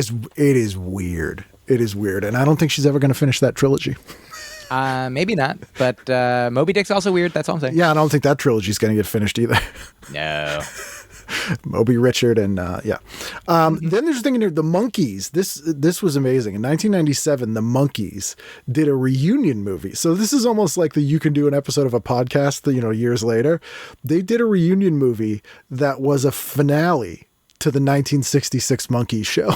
is weird. It is weird, and I don't think she's ever going to finish that trilogy.
Maybe not, but Moby Dick's also weird. That's all I'm saying.
Yeah, I don't think that trilogy's going to get finished either.
No.
Moby Richard and Then there's a thing in here, the Monkees. This was amazing. In 1997, the Monkees did a reunion movie. So this is almost like you can do an episode of a podcast, years later. They did a reunion movie that was a finale to the 1966 Monkees show.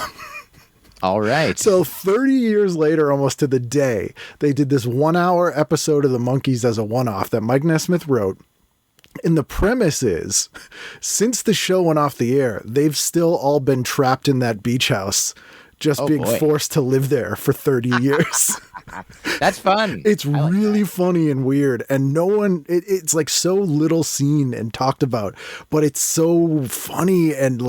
All right.
So 30 years later, almost to the day, they did this 1-hour episode of the Monkees as a one-off that Mike Nesmith wrote. And the premise is, since the show went off the air, they've still all been trapped in that beach house, just being forced to live there for 30 years.
That's fun.
It's really funny and weird. And no one, it's like so little seen and talked about, but it's so funny and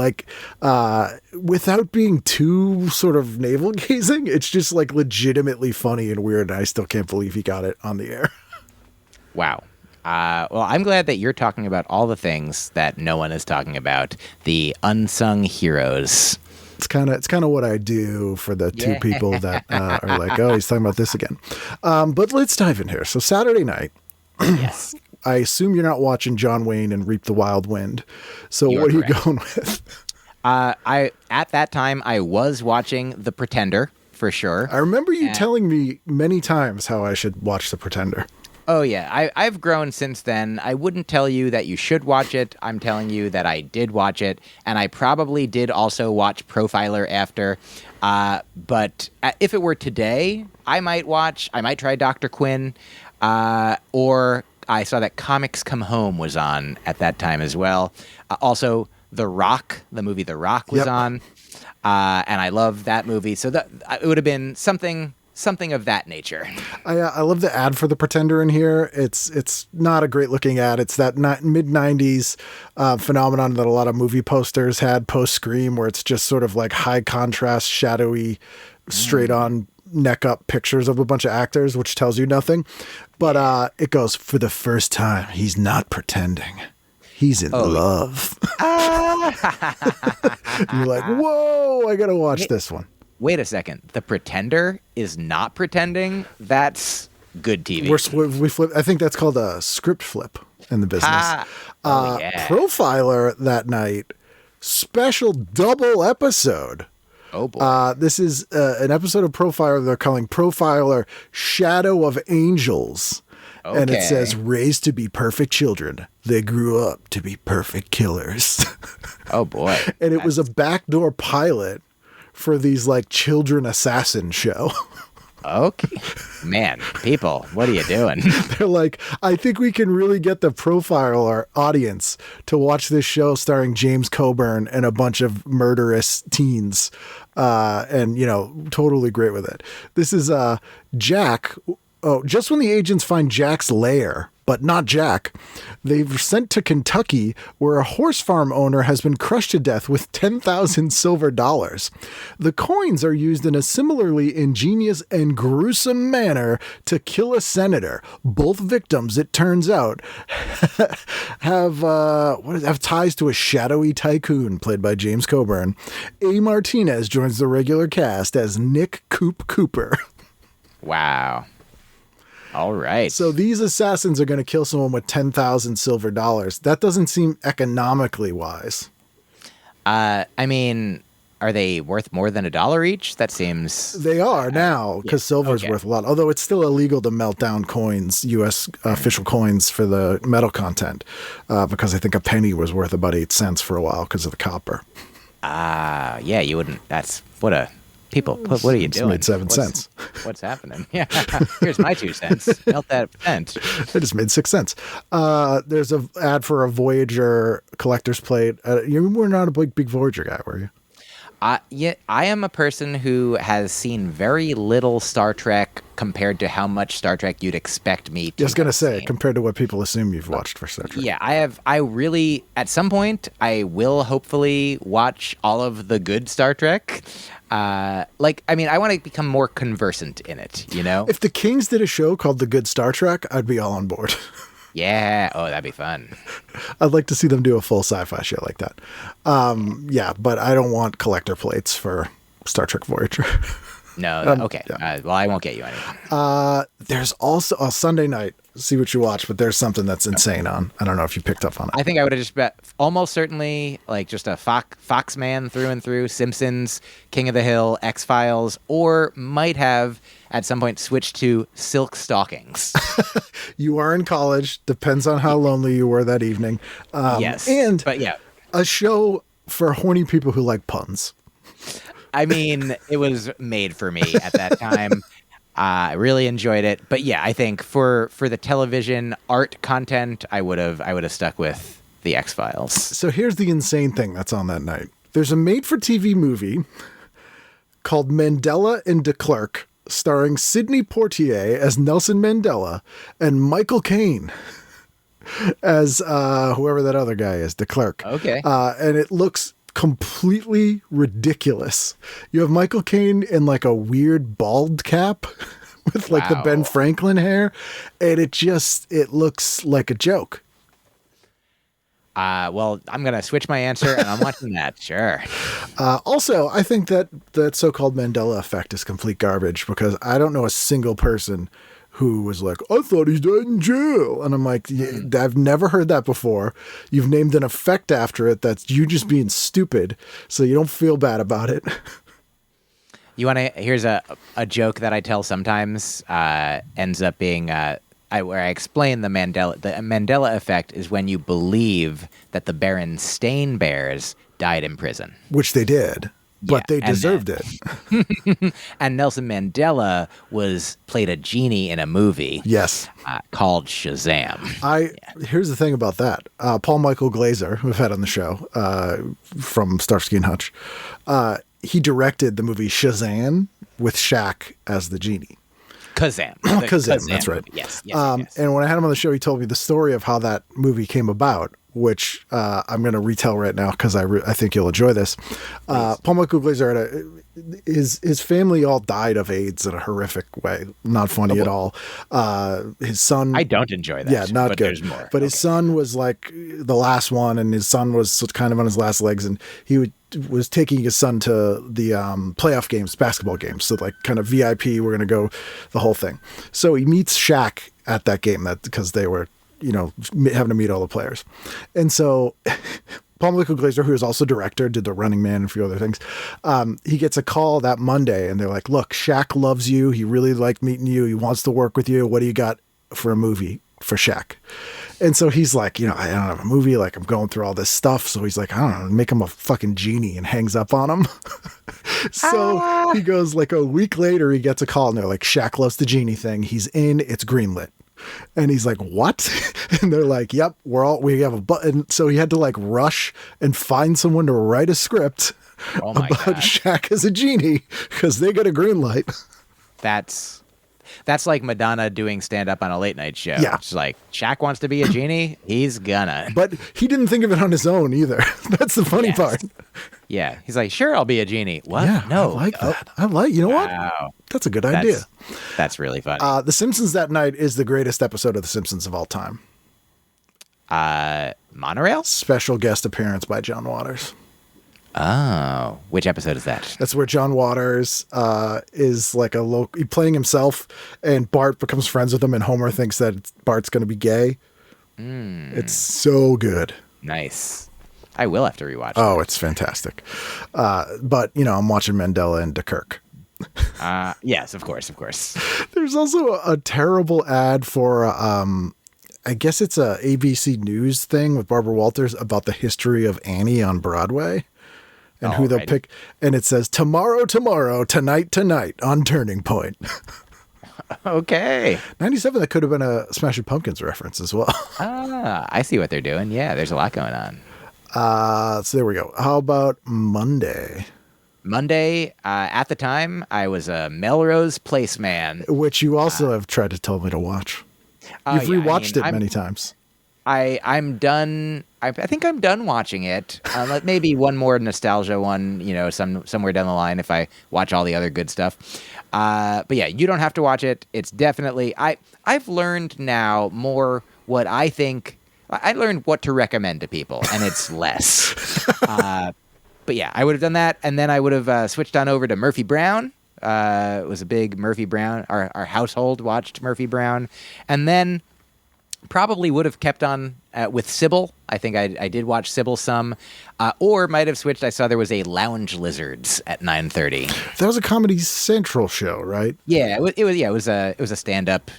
without being too sort of navel gazing, it's just like legitimately funny and weird. And I still can't believe he got it on the air.
Wow. Well, I'm glad that you're talking about all the things that no one is talking about, the unsung heroes.
It's kind of what I do for the two people that are like, oh, he's talking about this again. But let's dive in here. So Saturday night,
yes.
I assume you're not watching John Wayne and Reap the Wild Wind. So what are you going with?
At that time, I was watching The Pretender, for sure.
I remember you telling me many times how I should watch The Pretender.
Oh, yeah. I've grown since then. I wouldn't tell you that you should watch it. I'm telling you that I did watch it. And I probably did also watch Profiler after. But if it were today, I might try Dr. Quinn. Or I saw that Comics Come Home was on at that time as well. Also, The Rock, the movie The Rock was on. And I love that movie. So that it would have been something of that nature.
I love the ad for The Pretender in here. It's not a great looking ad. It's that mid-90s phenomenon that a lot of movie posters had post-Scream, where it's just sort of like high contrast, shadowy, straight on neck up pictures of a bunch of actors, which tells you nothing. But it goes, for the first time, he's not pretending. He's in love. You're like, whoa, I got to watch this one.
Wait a second. The Pretender is not pretending? That's good TV.
We flip. I think that's called a script flip in the business. Profiler that night, special double episode.
Oh, boy.
This is an episode of Profiler they're calling Profiler Shadow of Angels. Okay. And it says, raised to be perfect children. They grew up to be perfect killers.
Oh, boy.
And it was a backdoor pilot for these like children assassin show.
Okay. Man, people, what are you doing?
They're like, I think we can really get the Profiler audience to watch this show starring James Coburn and a bunch of murderous teens. And, totally great with it. This is Jack. Oh, just when the agents find Jack's lair but not Jack. They've sent to Kentucky, where a horse farm owner has been crushed to death with 10,000 silver dollars. The coins are used in a similarly ingenious and gruesome manner to kill a senator. Both victims, it turns out, have ties to a shadowy tycoon played by James Coburn. A. Martinez joins the regular cast as Nick Coop Cooper.
Wow. All right.
So these assassins are going to kill someone with 10,000 silver dollars. That doesn't seem economically wise.
I mean, are they worth more than $1 each? That seems...
They are now, because silver's
okay.
worth a lot. Although it's still illegal to melt down coins, U.S. Official coins for the metal content, because I think a penny was worth about 8 cents for a while because of the copper.
Yeah, you wouldn't... That's... People, what are you doing?
Made 7 cents.
What's happening? Yeah, here's my 2 cents. Melt that cent.
I just made 6 cents. There's an ad for a Voyager collector's plate. You were not a big Voyager guy, were you?
Yeah, I am a person who has seen very little Star Trek compared to how much Star Trek you'd expect me to.
I was going to say,
seen.
compared to what people assume you've watched for Star Trek.
Yeah, I really, at some point, I will hopefully watch all of the good Star Trek. I want to become more conversant in it, you know?
If the Kings did a show called The Good Star Trek, I'd be all on board.
Yeah. Oh, that'd be fun.
I'd like to see them do a full sci-fi show like that. Yeah, but I don't want collector plates for Star Trek Voyager.
No. Okay.
Yeah.
Well, I won't get you anything.
There's also a Sunday night, see what you watch, but there's something that's insane on. I don't know if you picked up on it.
I think I would have just bet almost certainly like just a Fox man through and through, Simpsons, King of the Hill, X-Files, or might have at some point switched to Silk Stockings.
You are in college. Depends on how lonely you were that evening.
Yes.
But
yeah.
A show for horny people who like puns.
I mean, it was made for me at that time. I really enjoyed it. But yeah, I think for the television art content, I would have stuck with the X-Files.
So here's the insane thing that's on that night. There's a made-for-TV movie called Mandela and de Klerk, starring Sidney Poitier as Nelson Mandela and Michael Caine as whoever that other guy is, de Klerk.
Okay.
And it looks completely ridiculous. You have Michael Caine in like a weird bald cap with like the Ben Franklin hair, and it looks like a joke.
Well, I'm going to switch my answer, and I'm watching that. Sure.
Also, I think that so-called Mandela effect is complete garbage, because I don't know a single person who was like, I thought he died in jail. And I'm like, I've never heard that before. You've named an effect after it. That's you just being stupid, so you don't feel bad about it.
You want to? Here's a joke that I tell sometimes. Ends up being where I explain the Mandela effect is when you believe that the Berenstain Bears died in prison,
Which they did, but they deserved it.
And Nelson Mandela played a genie in a movie.
Yes.
Called Shazam.
Here's the thing about that. Paul Michael Glaser, who we've had on the show from Starsky and Hutch, he directed the movie Shazam with Shaq as the genie.
Kazam.
Kazam, that's right.
Yes.
And when I had him on the show, he told me the story of how that movie came about, which I'm going to retell right now because I think you'll enjoy this. Paul Michael Glaser his family all died of AIDS in a horrific way. Not funny at all. His son.
I don't enjoy that.
Yeah, not
but
good.
There's more.
But his son was like the last one, and his son was kind of on his last legs, and he was taking his son to the playoff games, basketball games. So like kind of VIP, we're going to go the whole thing. So he meets Shaq at that game because they were, having to meet all the players. And so Paul Michael Glaser, who is also director, did The Running Man and a few other things. He gets a call that Monday, and they're like, look, Shaq loves you. He really liked meeting you. He wants to work with you. What do you got for a movie for Shaq? And so he's like, I don't have a movie. Like, I'm going through all this stuff. So he's like, I don't know, make him a fucking genie, and hangs up on him. So he goes like a week later, he gets a call, and they're like, Shaq loves the genie thing. He's in, it's greenlit. And he's like, what? And they're like, yep, we have a button. So he had to like rush and find someone to write a script about
God.
Shaq as a genie because they got a green light.
That's That's like Madonna doing stand up on a late night show.
Yeah.
It's like Shaq wants to be a genie. He's gonna.
But he didn't think of it on his own either. That's the funny
Yes.
part.
Yeah. He's like, sure, I'll be a genie. What?
Yeah,
No.
I like that. You know what?
Wow.
That's a good idea.
That's really funny.
The Simpsons that night is the greatest episode of The Simpsons of all time.
Monorail?
Special guest appearance by John Waters.
Oh, which episode is that?
That's where John Waters is like playing himself, and Bart becomes friends with him, and Homer thinks that Bart's going to be gay. It's so good.
Nice. I will have to rewatch.
Oh, it's fantastic. But, I'm watching Mandela and DeKirk.
Yes, of course.
There's also a terrible ad for, I guess it's a ABC News thing with Barbara Walters about the history of Annie on Broadway. And who they'll pick. And it says, tomorrow, tonight on Turning Point.
Okay.
97, that could have been a Smashing Pumpkins reference as well.
I see what they're doing. Yeah, there's a lot going on.
So there we go. How about Monday?
Monday, at the time, I was a Melrose Place man.
Which you also have tried to tell me to watch. You've rewatched it many times.
I'm done. I think I'm done watching it. Maybe one more nostalgia one, somewhere down the line if I watch all the other good stuff. But yeah, you don't have to watch it. It's definitely. I've learned now more what I think. I learned what to recommend to people, and it's less. But yeah, I would have done that, and then I would have switched on over to Murphy Brown. It was a big Murphy Brown. Our household watched Murphy Brown, and then probably would have kept on with Sybil. I think I did watch Sybil some, or might have switched. I saw there was a Lounge Lizards at 9:30.
That was a Comedy Central show, right?
Yeah, it was a stand-up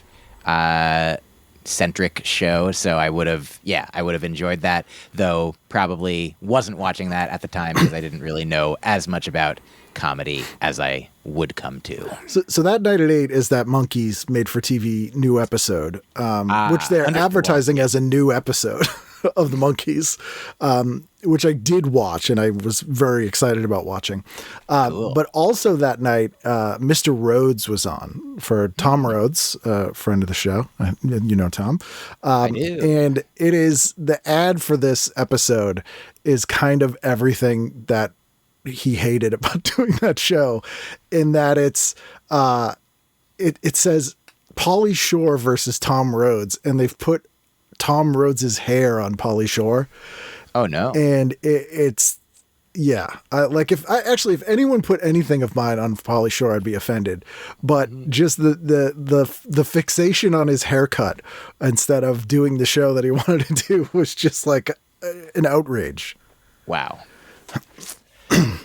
centric show. So I would have enjoyed that, though probably wasn't watching that at the time because I didn't really know as much about comedy as I would come to.
So that night at 8 is that Monkeys made for TV new episode, which they're advertising as a new episode of the Monkeys, which I did watch and I was very excited about watching.
Cool.
But also that night, Mr. Rhodes was on for Tom Rhodes, friend of the show. You know Tom.
I do.
And it is the ad for this episode is kind of everything that he hated about doing that show, in that it says Pauly Shore versus Tom Rhodes, and they've put Tom Rhodes' hair on Pauly Shore.
Oh no.
And it's if anyone put anything of mine on Pauly Shore, I'd be offended. But just the fixation on his haircut instead of doing the show that he wanted to do was just like an outrage.
Wow.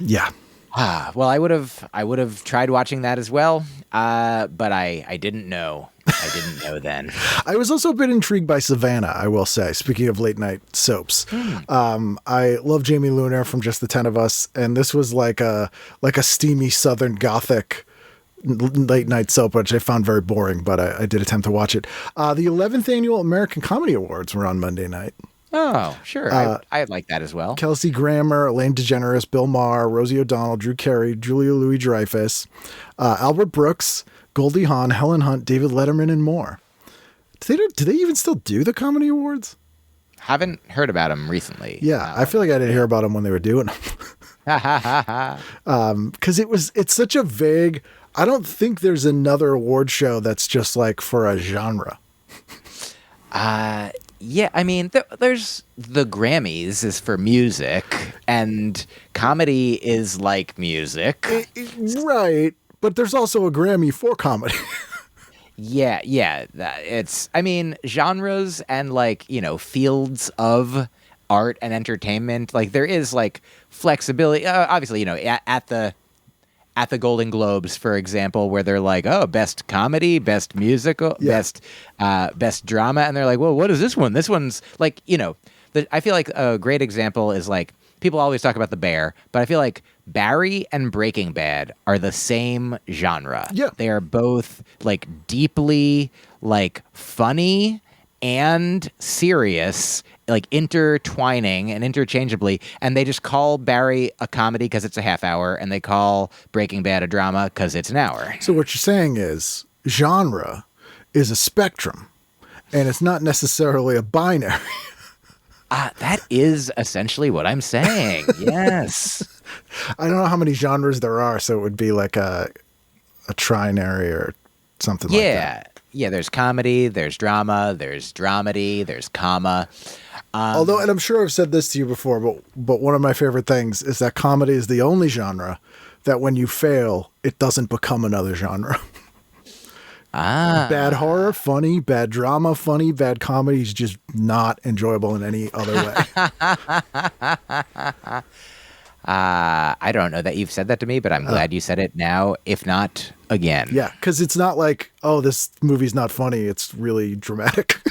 Yeah.
Well, I would have tried watching that as well, but I didn't know. I didn't know then.
I was also a bit intrigued by Savannah, I will say, speaking of late night soaps. I love Jamie Luner from Just the 10 of Us, and this was like a steamy Southern Gothic late night soap, which I found very boring, but I did attempt to watch it. The 11th Annual American Comedy Awards were on Monday night.
Oh, sure. I'd like that as well.
Kelsey Grammer, Elaine DeGeneres, Bill Maher, Rosie O'Donnell, Drew Carey, Julia Louis-Dreyfus, Albert Brooks, Goldie Hawn, Helen Hunt, David Letterman, and more. Do they even still do the Comedy Awards?
Haven't heard about them recently.
Yeah, I feel like I didn't hear about them when they were doing them. Because it's such a vague. I don't think there's another award show that's just like for a genre.
Yeah, I mean, there's the Grammys is for music, and comedy is like music.
Right, but there's also a Grammy for comedy.
Yeah, I mean, genres and fields of art and entertainment, like there is like flexibility. Obviously, at the Golden Globes, for example, where they're like, oh, best comedy, best musical, best drama. And they're like, well, what is this one? This one's like, I feel like a great example is like, people always talk about The Bear, but I feel like Barry and Breaking Bad are the same genre.
Yeah.
They are both like deeply like funny and serious, like intertwining and interchangeably, and they just call Barry a comedy because it's a half hour, and they call Breaking Bad a drama because it's an hour.
So what you're saying is genre is a spectrum, and it's not necessarily a binary.
That is essentially what I'm saying. Yes.
I don't know how many genres there are, so it would be like a trinary or something like that.
Yeah, there's comedy, there's drama, there's dramedy, there's comma.
Although, and I'm sure I've said this to you before, but one of my favorite things is that comedy is the only genre that when you fail, it doesn't become another genre. Bad horror, funny. Bad drama, funny. Bad comedy is just not enjoyable in any other way.
I don't know that you've said that to me, but I'm glad you said it now, if not again.
Yeah, because it's not like, oh, this movie's not funny. It's really dramatic.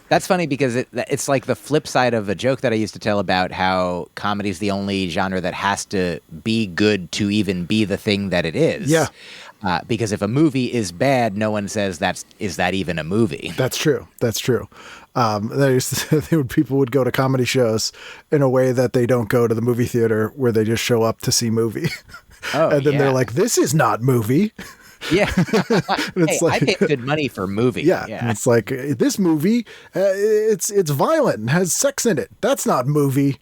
That's funny because it's like the flip side of a joke that I used to tell about how comedy is the only genre that has to be good to even be the thing that it is.
Yeah.
Because if a movie is bad, no one says is that even a movie?
That's true. People would go to comedy shows in a way that they don't go to the movie theater, where they just show up to see movie. And then they're like, this is not movie.
Yeah.
It's
hey,
like,
I paid good money for movie.
Yeah. And it's like, this movie, it's violent and has sex in it. That's not movie.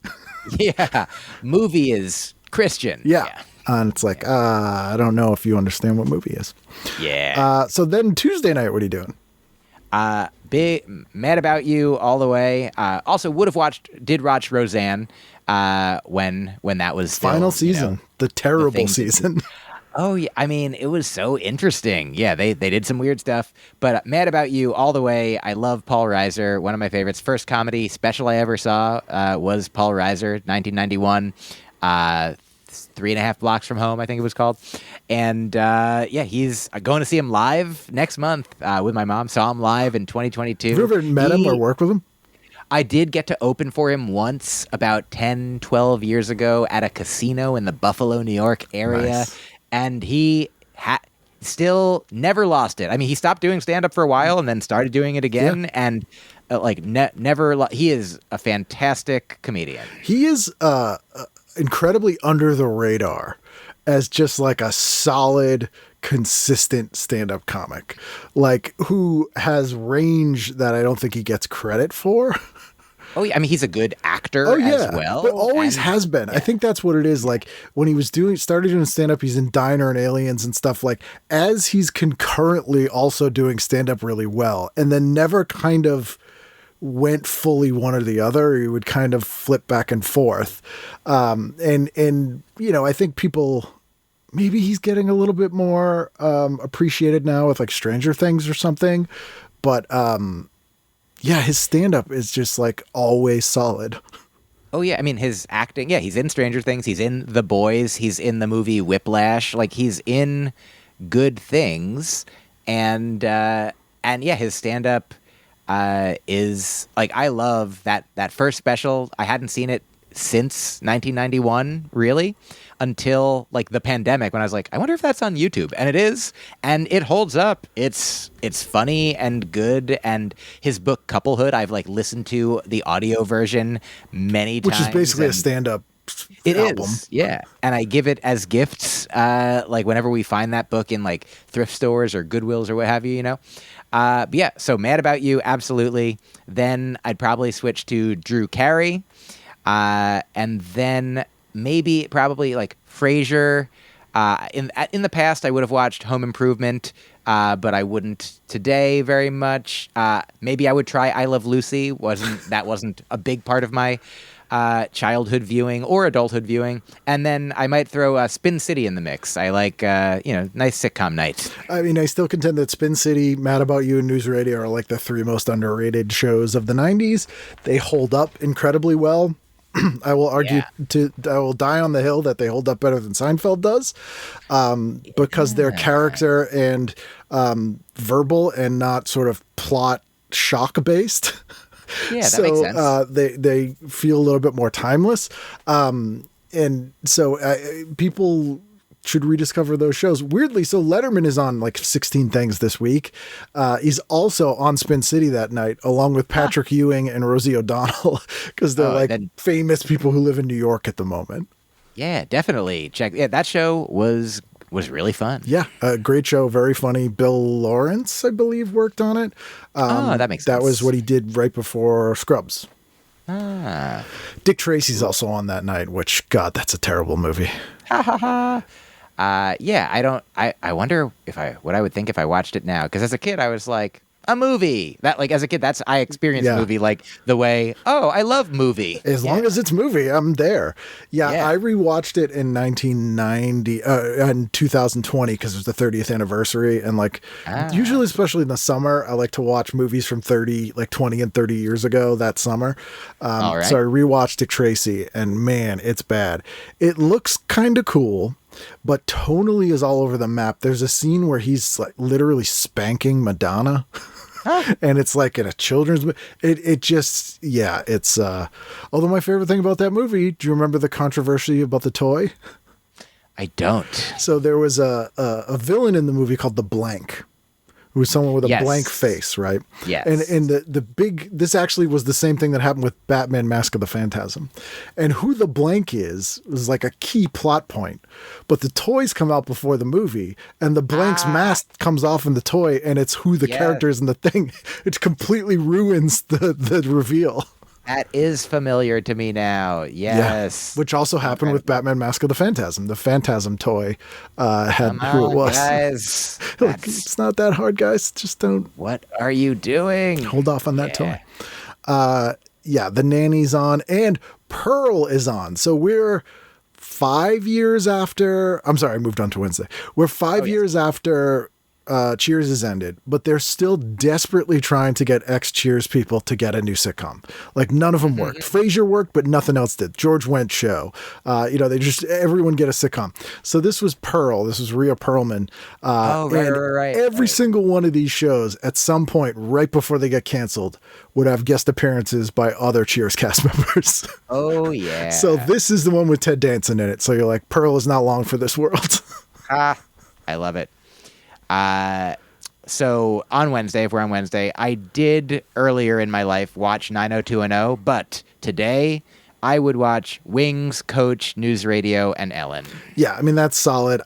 Yeah. Movie is Christian.
Yeah. And it's like, I don't know if you understand what movie is.
Yeah.
So then Tuesday night, what are you doing?
Big Mad About You all the way. Also did watch Roseanne when that was still,
final season, the terrible
the
season.
Oh yeah, I mean it was so interesting. Yeah, they did some weird stuff, but Mad About You all the way. I love Paul Reiser. One of my favorites. First comedy special I ever saw was Paul Reiser, 1991. 3.5 Blocks from Home, I think it was called. And he's going to see him live next month with my mom. Saw him live in 2022.
Have you ever met him or worked with him?
I did get to open for him once about 10, 12 years ago at a casino in the Buffalo, New York area.
Nice.
And he still never lost it. I mean, he stopped doing stand-up for a while and then started doing it again.
Yeah.
And he is a fantastic comedian.
He is incredibly under the radar as just like a solid, consistent stand-up comic, like who has range that I don't think he gets credit for.
Oh yeah, I mean he's a good actor as well,
but always has been. Yeah. I think that's what it is. Like when he was started doing stand-up, he's in Diner and Aliens and stuff. Like as he's concurrently also doing stand-up really well, and then never kind of went fully one or the other. He would kind of flip back and forth. And you know, I think people, maybe he's getting a little bit more appreciated now with like Stranger Things or something. But yeah, his stand-up is just like always solid.
Oh yeah, I mean his acting. Yeah, he's in Stranger Things. He's in The Boys. He's in the movie Whiplash. Like he's in good things, and yeah, his stand-up is like, I love that first special. I hadn't seen it since 1991, really, until like the pandemic, when I was like, I wonder if that's on YouTube, and it is, and it holds up. It's funny and good. And his book Couplehood, I've like listened to the audio version many times,
which is basically a stand-up
it
album.
Is, yeah. And I give it as gifts, like whenever we find that book in like thrift stores or Goodwills or what have you, you know. But yeah, so Mad About You, absolutely. Then I'd probably switch to Drew Carey. And then probably like Frasier. In the past, I would have watched Home Improvement, but I wouldn't today very much. Maybe I would try I Love Lucy. That wasn't a big part of my childhood viewing or adulthood viewing. And then I might throw Spin City in the mix. I like nice sitcom nights. I
mean, I still contend that Spin City, Mad About You, and News Radio are like the three most underrated shows of the 90s. They hold up incredibly well. I will argue I will die on the hill that they hold up better than Seinfeld does, because they're character and verbal and not sort of plot shock based.
Yeah, that makes sense.
They feel a little bit more timeless, and so people should rediscover those shows. Weirdly, so Letterman is on like 16 Things this week. He's also on Spin City that night, along with Patrick Ewing and Rosie O'Donnell, because they're famous people who live in New York at the moment.
Yeah, definitely check. Yeah, that show was was really fun.
Yeah, a great show, very funny. Bill Lawrence, I believe, worked on it.
That makes sense.
That was what he did right before Scrubs.
Ah.
Dick Tracy's also on that night, which, God, that's a terrible movie.
Yeah, I wonder what I would think if I watched it now. Because as a kid, I was like, a movie. That, like, as a kid, I experienced
Yeah.
movie like the way, I love movie.
As long as it's movie, I'm there. Yeah,
Yeah.
I rewatched it in 1990, in 2020, because it was the 30th anniversary. And like, usually, especially in the summer, I like to watch movies from 20 and 30 years ago that summer.
All right.
So I rewatched Dick Tracy, and man, it's bad. It looks kind of cool, but tonally is all over the map. There's a scene where he's like literally spanking Madonna. And it's like in a children's movie. It just, yeah, it's, although my favorite thing about that movie, do you remember the controversy about the toy?
I don't.
So there was a villain in the movie called the Blank, who was someone with a
Yes.
blank face, right?
Yes.
And this actually was the same thing that happened with Batman Mask of the Phantasm. And who the Blank is was like a key plot point. But the toys come out before the movie, and the Blank's mask comes off in the toy, and it's who the
Yes.
character is in the thing. It completely ruins the reveal.
That is familiar to me now. Yes.
Yeah. Which also happened with Batman Mask of the Phantasm. The Phantasm toy had who it was.
Guys.
Look, it's not that hard, guys. Just don't
What are you doing?
hold off on that toy. Yeah, the Nanny's on, and Pearl is on. So we're 5 years after. I'm sorry, I moved on to Wednesday. We're 5 years after Cheers has ended, but they're still desperately trying to get ex-Cheers people to get a new sitcom. Like, none of them worked. Frasier worked, but nothing else did. George Wendt show. They just, everyone get a sitcom. So this was Pearl. This was Rhea Perlman.
Right.
Every single one of these shows, at some point, right before they get canceled, would have guest appearances by other Cheers cast members.
Oh, yeah.
So this is the one with Ted Danson in it. So you're like, Pearl is not long for this world.
I love it. So on Wednesday, if we're on Wednesday, I did earlier in my life watch 90210, but today I would watch Wings, Coach, News Radio, and Ellen.
Yeah, I mean, that's solid.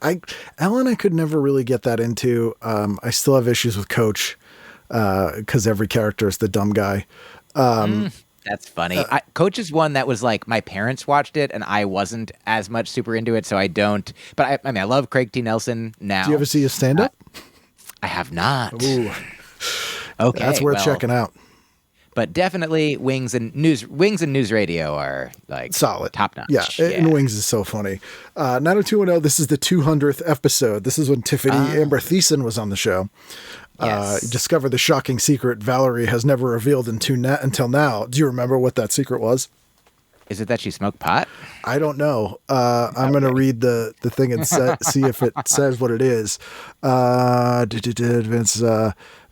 Ellen, I could never really get that into. I still have issues with Coach because every character is the dumb guy.
That's funny. Coach is one that was like, my parents watched it and I wasn't as much super into it, so I don't. But I love Craig T. Nelson now.
Do you ever see his stand-up?
I have not.
Ooh,
Okay,
that's worth checking out.
But definitely Wings and News Radio are like
Solid.
top notch.
Yeah, and Wings is so funny. 90210, this is the 200th episode. This is when Tiffany Amber Thiessen was on the show.
Yes.
Discover the shocking secret Valerie has never revealed until now. Do you remember what that secret was?
Is it that she smoked pot?
I don't know. I'm going to read the thing and see if it says what it is. Vince,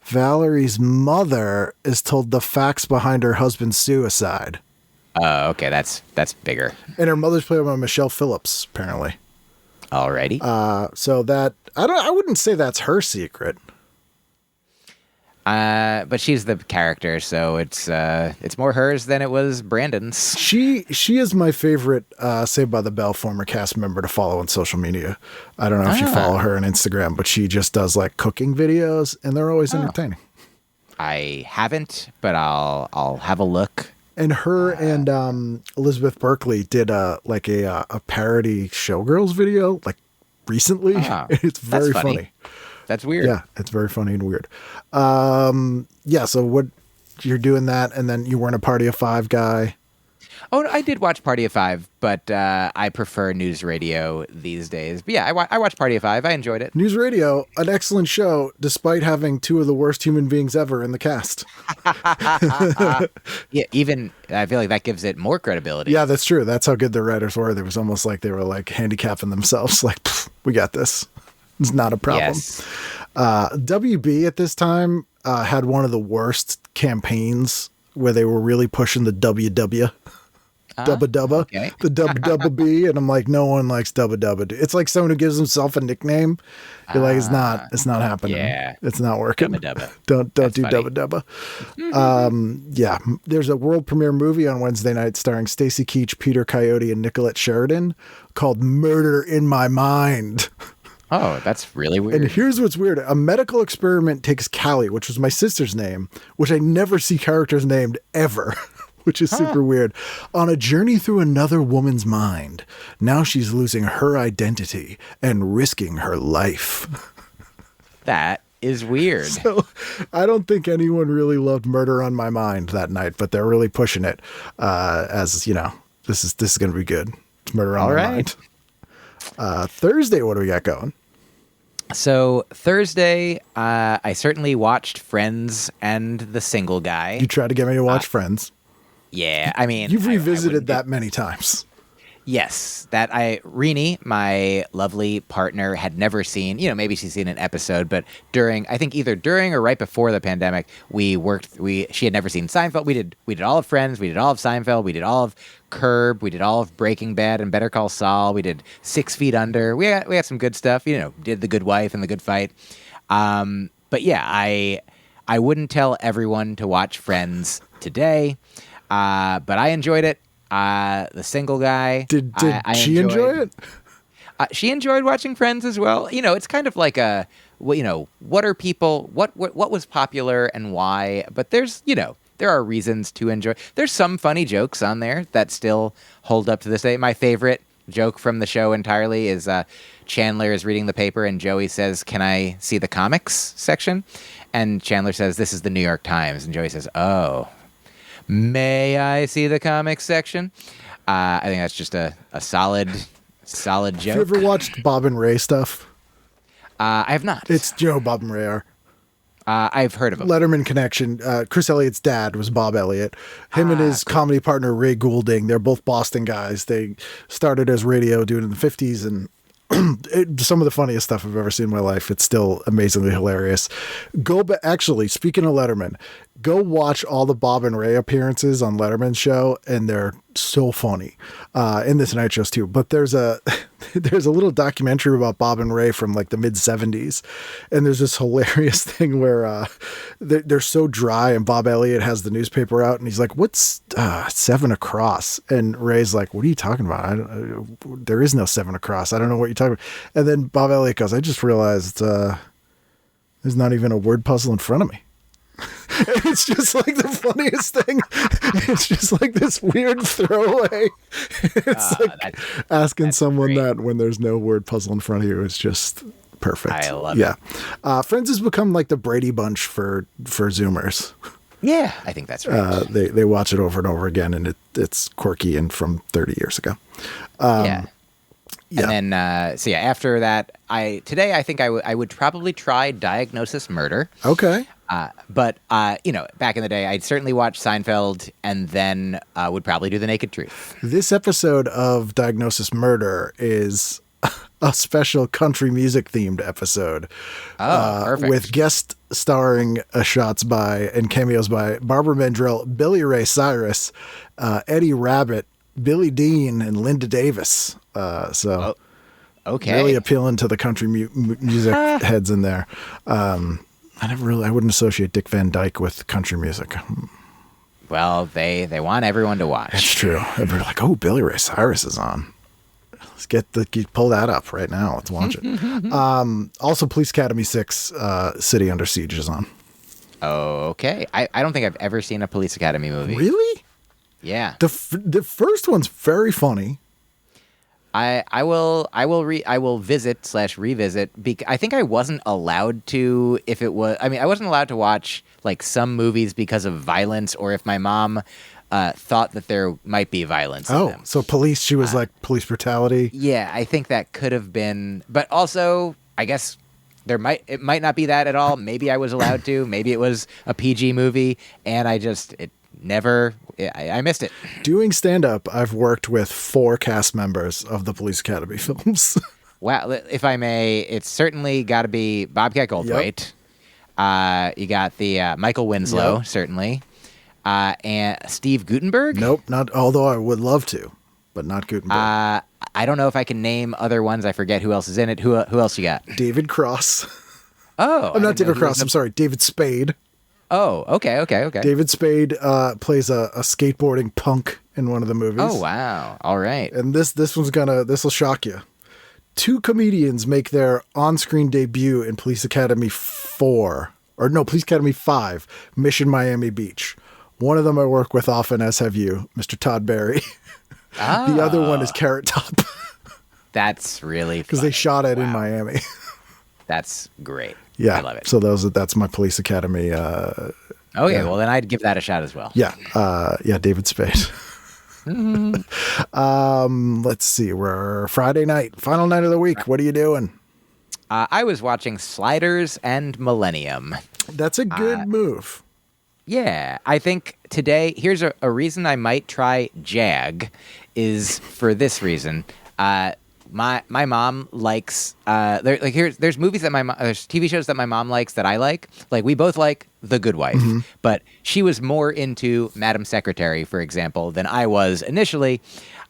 Valerie's mother is told the facts behind her husband's suicide.
Oh, okay. That's bigger.
And her mother's played by Michelle Phillips, apparently.
Alrighty.
So that I wouldn't say that's her secret.
But she's the character, so it's more hers than it was Brandon's.
She is my favorite Saved by the Bell former cast member to follow on social media. I don't know if you follow her on Instagram, but she just does like cooking videos, and they're always entertaining.
I haven't, but I'll have a look.
And her and Elizabeth Berkley did a parody Showgirls video like recently. It's very
that's funny.
funny.
That's weird.
Yeah, it's very funny and weird. Yeah, so what you're doing that, and then you weren't a Party of Five guy.
Oh, I did watch Party of Five, but I prefer News Radio these days. But yeah, I watched Party of Five. I enjoyed it.
News Radio, an excellent show, despite having two of the worst human beings ever in the cast.
Yeah, even I feel like that gives it more credibility.
Yeah, that's true. That's how good their writers were. It was almost like they were like handicapping themselves. Like, we got this. It's not a problem.
Yes.
WB at this time had one of the worst campaigns where they were really pushing the WW. Dubba Dubba,
okay.
The Dubba Dubba B, and I'm like, no one likes Dubba Dubba. It's like someone who gives himself a nickname. You're like, it's not happening.
Yeah.
It's not working.
Dubba Dubba.
Don't
That's
do
funny.
Dubba Dubba. Yeah, there's a world premiere movie on Wednesday night starring Stacy Keach, Peter Coyote, and Nicolette Sheridan called Murder in My Mind.
Oh, that's really weird.
And here's what's weird. A medical experiment takes Callie, which was my sister's name, which I never see characters named ever, which is super weird, on a journey through another woman's mind. Now she's losing her identity and risking her life.
That is weird.
So I don't think anyone really loved Murder on My Mind that night, but they're really pushing it as, you know, this is going to be good. It's Murder on My Mind. Thursday, what do we got going?
So Thursday, I certainly watched Friends and The Single Guy.
You tried to get me to watch Friends.
Yeah, I mean,
You've
I
revisited that many times.
Yes, that Rini, my lovely partner, had never seen. You know, maybe she's seen an episode, but I think either during or right before the pandemic, she had never seen Seinfeld. We did all of Friends, we did all of Seinfeld, we did all of Curb, we did all of Breaking Bad and Better Call Saul. We did 6 Feet Under. We got some good stuff. You know, did The Good Wife and The Good Fight. But yeah, I wouldn't tell everyone to watch Friends today, but I enjoyed it. The Single Guy.
Did she enjoy it?
She enjoyed watching Friends as well. You know, it's kind of like what are people, what was popular and why? But there are reasons to enjoy. There's some funny jokes on there that still hold up to this day. My favorite joke from the show entirely is Chandler is reading the paper and Joey says, "Can I see the comics section?" And Chandler says, "This is the New York Times." And Joey says, "Oh, may I see the comics section?" I think that's just a solid joke.
Have you ever watched Bob and Ray stuff?
I have not.
It's Joe, Bob and Ray are.
I've heard of him.
Letterman connection. Chris Elliott's dad was Bob Elliott. Him and his comedy partner, Ray Goulding, they're both Boston guys. They started as radio dude in the 50s, and some of the funniest stuff I've ever seen in my life. It's still amazingly hilarious. Actually, speaking of Letterman, go watch all the Bob and Ray appearances on Letterman's show, and they're so funny. In the Tonight Shows too. But there's a little documentary about Bob and Ray from like the mid 70s. And there's this hilarious thing where they're so dry, and Bob Elliott has the newspaper out and he's like, "What's 7 across?" And Ray's like, "What are you talking about? There is no 7 across. I don't know what you're talking about." And then Bob Elliott goes, "I just realized there's not even a word puzzle in front of me." And it's just like the funniest thing. It's just like this weird throwaway. It's like asking someone that when there's no word puzzle in front of you. It's just perfect.
I love it.
Friends has become like the Brady Bunch for Zoomers.
Yeah, I think that's right.
They watch it over and over again, and it's quirky and from 30 years ago.
Yeah. And then, after that, today I think I would probably try Diagnosis Murder.
Okay.
But back in the day, I'd certainly watch Seinfeld and then would probably do The Naked Truth.
This episode of Diagnosis Murder is a special country music themed episode.
Oh, perfect.
With guest starring shots by and cameos by Barbara Mandrell, Billy Ray Cyrus, Eddie Rabbitt, Billy Dean, and Linda Davis.
Okay.
Really appealing to the country music heads in there. I wouldn't associate Dick Van Dyke with country music.
Well, they want everyone to watch.
It's true. Everybody's like, "Oh, Billy Ray Cyrus is on. Let's pull that up right now. Let's watch it." Also, Police Academy 6, City Under Siege is on.
Oh, okay. I don't think I've ever seen a Police Academy movie.
Really?
Yeah.
The first one's very funny.
I will visit/revisit. I think I wasn't allowed to I wasn't allowed to watch like some movies because of violence, or if my mom thought that there might be violence in them.
So she was like police brutality. Yeah,
I think that could have been, but also I guess it might not be that at all. Maybe I was allowed to. Maybe it was a PG movie, and I missed it.
Doing stand-up, I've worked with 4 cast members of the Police Academy films.
Wow. If I may, it's certainly got to be Bobcat Goldthwait. Yep. You got the Michael Winslow, certainly. And Steve Guttenberg?
Nope, not. Although I would love to, but not Guttenberg.
I don't know if I can name other ones. I forget who else is in it. Who else you got?
David Cross.
Oh.
I'm not David Cross. I'm sorry. David Spade.
Oh, okay.
David Spade plays a skateboarding punk in one of the movies.
Oh, wow. All right.
And this will shock you. two comedians make their on-screen debut in Police Academy 5, Mission Miami Beach. One of them I work with often, as have you, Mr. Todd Barry. The other one is Carrot Top.
That's really
because they shot it in Miami.
That's great.
Yeah,
I love it.
So that's my Police Academy.
Okay, well then I'd give that a shot as well.
Yeah, David Spade. Let's see. We're Friday night, final night of the week. What are you doing?
I was watching Sliders and Millennium.
That's a good move.
Yeah, I think today, here's a reason I might try JAG is for this reason. My mom likes there's movies that there's TV shows that my mom likes that I like. Like we both like The Good Wife, but she was more into Madam Secretary, for example, than I was initially.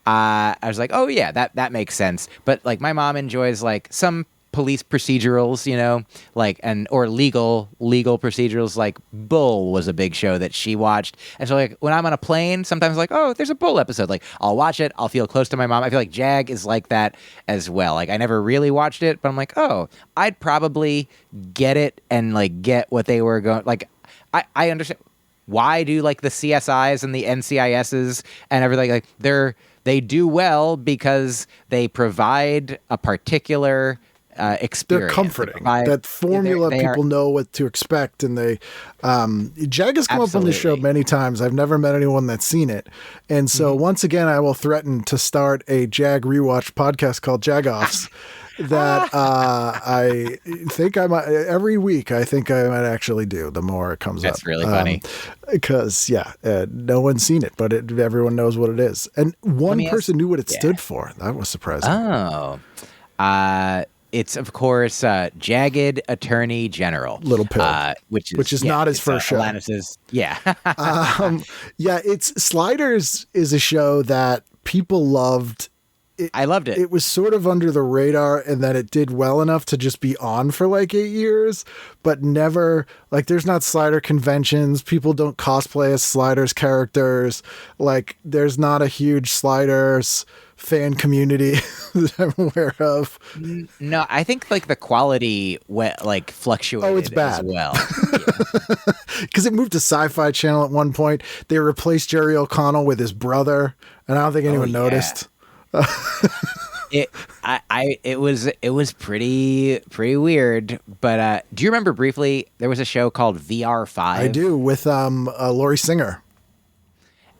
I was like, oh yeah, that makes sense. But like my mom enjoys like some police procedurals, you know, like or legal procedurals. Like Bull was a big show that she watched, and so like when I'm on a plane, sometimes like, oh, there's a Bull episode, like I'll watch it. I'll feel close to my mom. I feel like JAG is like that as well. Like I never really watched it, but I'm like, oh, I'd probably get it and like get what they were going. Like I understand why do like the CSIs and the NCISs and everything, like they do well because they provide a particular experience.
They're comforting. That formula, people know what to expect, and they Jag has come up on this show many times. I've never met anyone that's seen it, and so once again, I will threaten to start a Jag rewatch podcast called Jag-Offs. That I think I might every week. I think I might actually do. The more it comes up,
that's really funny.
Because no one's seen it, but everyone knows what it is, and one person knew what it stood for. That was surprising.
Oh, it's of course Jagged Attorney General,
Little Pill,
which is
not his first show.
Alanis's,
It's Sliders is a show that people loved.
I loved it.
It was sort of under the radar, and that it did well enough to just be on for like 8 years, but never like there's not Slider conventions. People don't cosplay as Sliders characters. Like there's not a huge Sliders fan community that I'm aware of.
No, I think like the quality fluctuated.
Oh, it's bad
as well.
Because it moved to Sci-Fi Channel at one point. They replaced Jerry O'Connell with his brother, and I don't think anyone noticed.
It was pretty weird, but do you remember briefly there was a show called VR5?
I do, with Laurie Singer.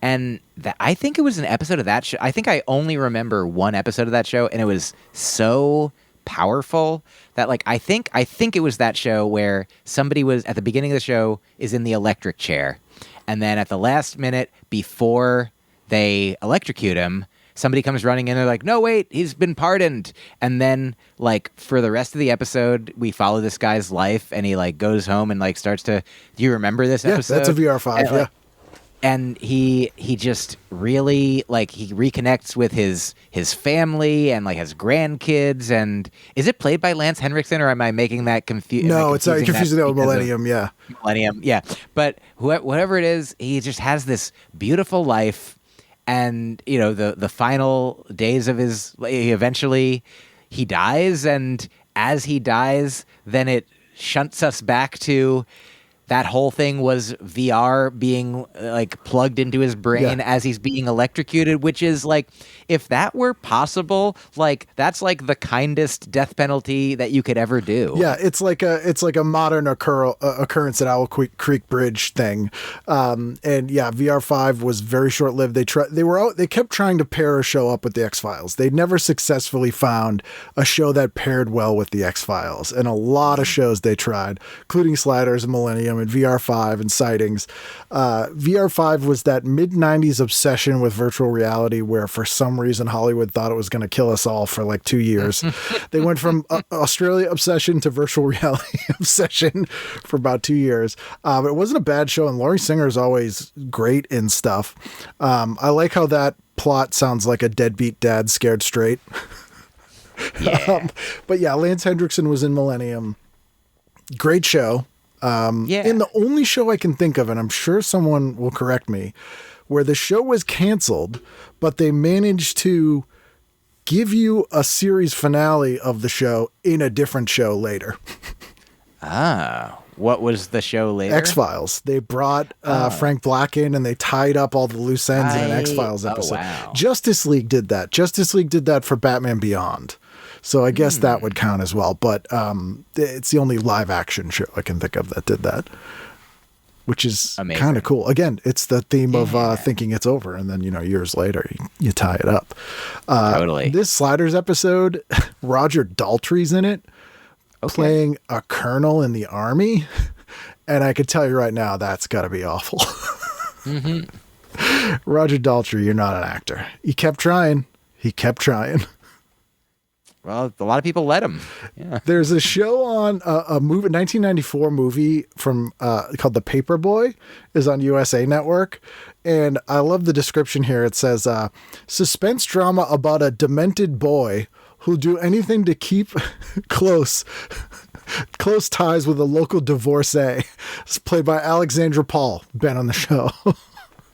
And I think it was an episode of that show. I think I only remember one episode of that show, and it was so powerful that like I think it was that show where somebody was at the beginning of the show is in the electric chair, and then at the last minute before they electrocute him, somebody comes running in. They're like, "No, wait, he's been pardoned." And then, like, for the rest of the episode, we follow this guy's life, and he like goes home and like starts to. Do you remember this episode?
Yeah, that's a VR5.
And he just really like he reconnects with his family and like his grandkids. And is it played by Lance Henriksen, or am I making that confused?
No, it's not. Confusing that with Millennium.
Millennium. Yeah. But whatever it is, he just has this beautiful life. And, you know, the final days of he dies. And as he dies, then it shunts us back to that whole thing was VR being like plugged into his brain as he's being electrocuted, which is like, if that were possible, like that's like the kindest death penalty that you could ever do.
Yeah, it's like a modern occurrence at Owl Creek Bridge thing. And VR5 was very short lived. They kept trying to pair a show up with the X-Files. They never successfully found a show that paired well with the X-Files. And a lot of shows they tried, including Sliders and Millennium and VR5 and Sightings. VR5 was that mid-90s obsession with virtual reality where for some reason Hollywood thought it was going to kill us all for like 2 years. They went from Australia obsession to virtual reality obsession for about 2 years. But it wasn't a bad show, and Laurie Singer is always great in stuff. I like how that plot sounds like a deadbeat dad scared straight.
Yeah.
But yeah, Lance Hendrickson was in Millennium. Great show. And the only show I can think of, and I'm sure someone will correct me, where the show was canceled, but they managed to give you a series finale of the show in a different show later.
What was the show later?
X-Files. They brought Frank Black in and they tied up all the loose ends in an
Right.
X-Files episode.
Oh, wow.
Justice League did that. Justice League did that for Batman Beyond. So I guess that would count as well. But it's the only live action show I can think of that did that, which is kind of cool. Again, it's the theme of thinking it's over. And then, years later, you tie it up.
Totally.
This Sliders episode, Roger Daltrey's in it, playing a colonel in the army. And I can tell you right now, that's got to be awful. Roger Daltrey, you're not an actor. He kept trying.
Well, a lot of people let him. Yeah.
There's a show on a movie, 1994 movie from called The Paperboy, is on USA Network, and I love the description here. It says, "Suspense drama about a demented boy who'll do anything to keep close ties with a local divorcee." It's played by Alexandra Paul, been on the show.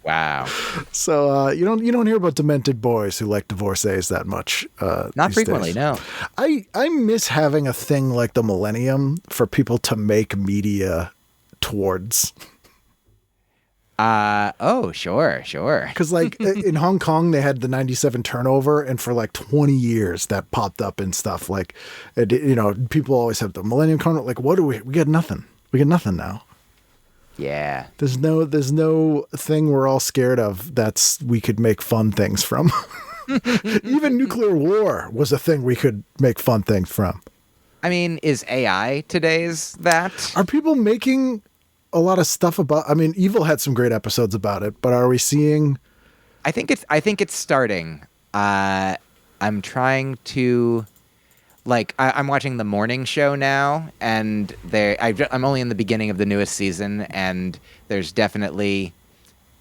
Wow.
So you don't hear about demented boys who like divorcees that much.
Not frequently, no.
I miss having a thing like the Millennium for people to make media towards.
Oh, sure.
Because like in Hong Kong, they had the 97 turnover, and for like 20 years that popped up and stuff. Like, people always have the Millennium Turnover. Like, what do we got nothing. We got nothing now.
Yeah.
There's no thing we're all scared of we could make fun things from. Even nuclear war was a thing we could make fun things from.
I mean, is AI today's that?
Are people making a lot of stuff about, Evil had some great episodes about it, but are we seeing?
I think it's starting. I'm trying to, I'm watching the morning show now, and I'm only in the beginning of the newest season, and there's definitely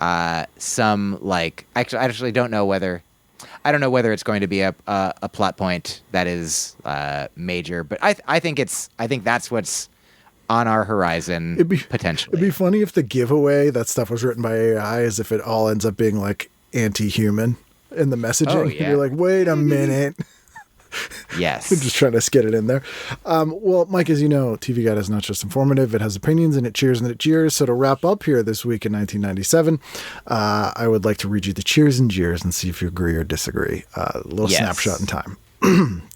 some I actually don't know whether it's going to be a plot point that is major, but I think that's what's on our horizon potentially.
It'd be funny if the giveaway that stuff was written by AI, as if it all ends up being like anti-human in the messaging.
Oh, yeah.
You're like, wait a minute.
Yes.
I'm just trying to get it in there. Well, Mike, as you know, TV Guide is not just informative. It has opinions, and it cheers and it jeers. So to wrap up here this week in 1997, I would like to read you the cheers and jeers and see if you agree or disagree. A little snapshot in time.